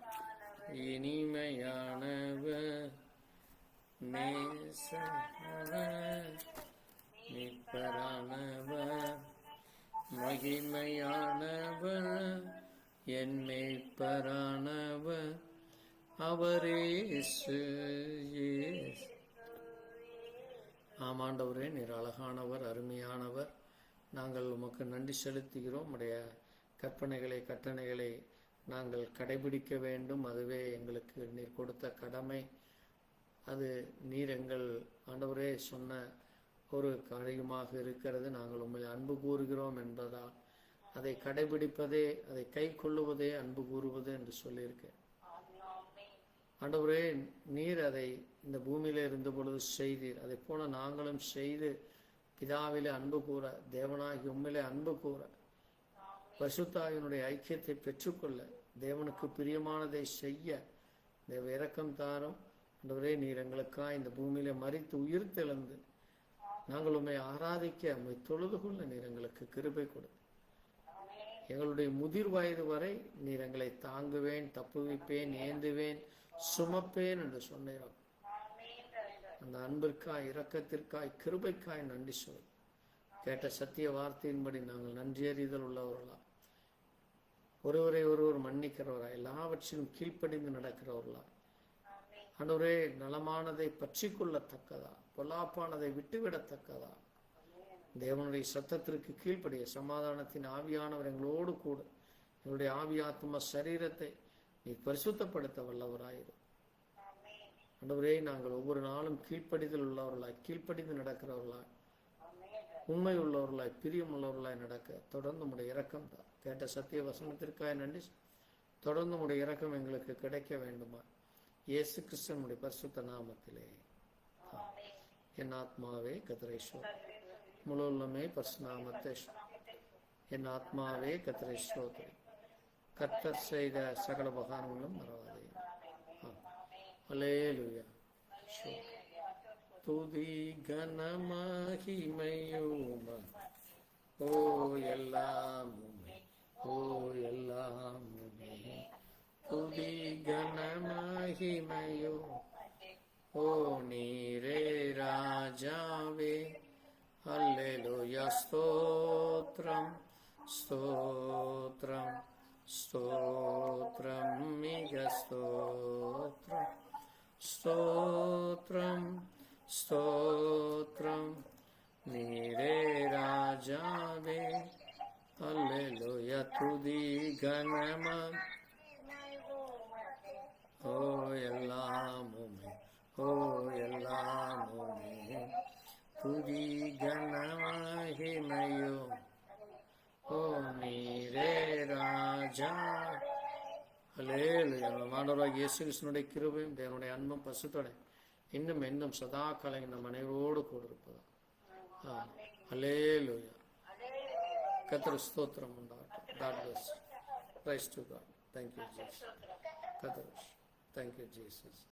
இனிமையானவர், நேசவர், மீட்பரானவர், மகிமையானவர், என் மீட்பரானவர், அவரே இயேசு. ஆமாண்டவரே, நீர் அழகானவர், அருமையானவர். நாங்கள் உமக்கு நன்றி செலுத்துகிறோம். உடைய கற்பனைகளை, கட்டளைகளை நாங்கள் கடைபிடிக்க வேண்டும். அதுவே எங்களுக்கு நீர் கொடுத்த கடமை. அது நீர் எங்கள் ஆண்டவரே சொன்ன ஒரு காரியமாக இருக்கிறது. நாங்கள் உண்மை அன்பு கூறுகிறோம் என்பதால் அதை கடைபிடிப்பதே, அதை கை கொள்ளுவதே அன்பு கூறுவது என்று சொல்லியிருக்கேன். ஆண்டவரே, நீர் அதை இந்த பூமியில இருந்த பொழுது செய்தீர். அதை போல நாங்களும் செய்து பிதாவிலே அன்பு கூற, தேவனாகி உண்மையிலே அன்பு கூற, பரிசுத்தாவினுடைய ஐக்கியத்தை பெற்றுக்கொள்ள, தேவனுக்கு பிரியமானதை செய்ய தேவ இரக்கம் தாரும். ஆண்டவரே, நீர் எங்களுக்காக இந்த பூமியில மரித்து உயிர் தெழுந்து நாங்கள் உண்மை ஆராதிக்க, உண்மை தொழுது கொள்ள நீர் எங்களுக்கு கிருபை கொடு. எங்களுடைய முதிர் வயது வரை நீர் எங்களை தாங்குவேன், தப்புவிப்பேன், ஏந்துவேன், சுமப்பேன் என்று சொன்னீர். அந்த அன்பிற்காய், இரக்கத்திற்காய், கிருபைக்காய் நன்றி சொல். கேட்ட சத்திய வார்த்தையின்படி நாங்கள் நன்றியறிதல் உள்ளவர்களா, ஒருவரை ஒருவர் மன்னிக்கிறவரா, எல்லாவற்றிலும் கீழ்ப்படிந்து நடக்கிறவர்களா, ஆண்டவரே, நலமானதை பற்றி கொள்ளத்தக்கதா, பொல்லாப்பானதை விட்டுவிடத்தக்கதா தேவனுடைய சத்தத்திற்கு கீழ்ப்படிய சமாதானத்தின் ஆவியானவர் எங்களோடு கூட எங்களுடைய ஆவி ஆத்ம சரீரத்தை நீ பரிசுத்தப்படுத்த வல்லவராயிரும். ஆண்டவரே, நாங்கள் ஒவ்வொரு நாளும் கீழ்ப்படிதல் உள்ளவர்களாய், கீழ்ப்படிந்து நடக்கிறவர்களாய், உண்மை உள்ளவர்களாய், பிரியம் உள்ளவர்களாய் நடக்க தொடர்ந்து உடைய இரக்கம் தான். கேட்ட சத்திய வசனத்திற்காக நன்றி. தொடர்ந்து உடைய இரக்கம் எங்களுக்கு கிடைக்க வேண்டுமா இயேசு கிறிஸ்துவனுடைய பரிசுத்த நாமத்திலே. என் ஆத்மாவே கர்த்தரை ஸ்தோத்திரி, முழு உள்ளமே பரிசுநாமத்தை என் ஆத்மாவே கர்த்தரை ஸ்தோத்திரி, கர்த்தர் செய்த சகல உபகாரங்களும் மறவாதே. அல்லேலூயா. துதி கன மகிமையுமா ஓ எல்லாம் உம்மை, ஓ எல்லாம் உம்மை. துதி கன மகிமையோ ஓ நீரே ராஜாவே. அல்லேலூயா. ஸ்தோத்ரம் ஸ்தோத்ரம் ஸ்தோத்ரம் மிக ஸ்தோத்ரம் ஸ்தோத்ரம் ஸ்தோத்ரம் நீரே ராஜாவே. அல்லேலூயா. துதி கனம ஓ எல்லாம் உம்மை, ஓ எல்லாம் உம்மை. துதி கனமகிமையோ ஓ நீரே ராஜா. அல்லேலூயா. ஆண்டவராகிய இயேசு கிறிஸ்துவினுடைய கிருபையும் தேவனுடைய அன்பும் பரிசுத்தோட இன்னும் இன்னும் சதா காலம் நம் அனைவரோடு கூட இருப்பதா. அல்லேலூயா. கர்த்தர் ஸ்தோத்திரம் உண்டாகட்டும். God bless. Praise to God. Thank you, Jesus. கர்த்தர். Thank you, Jesus.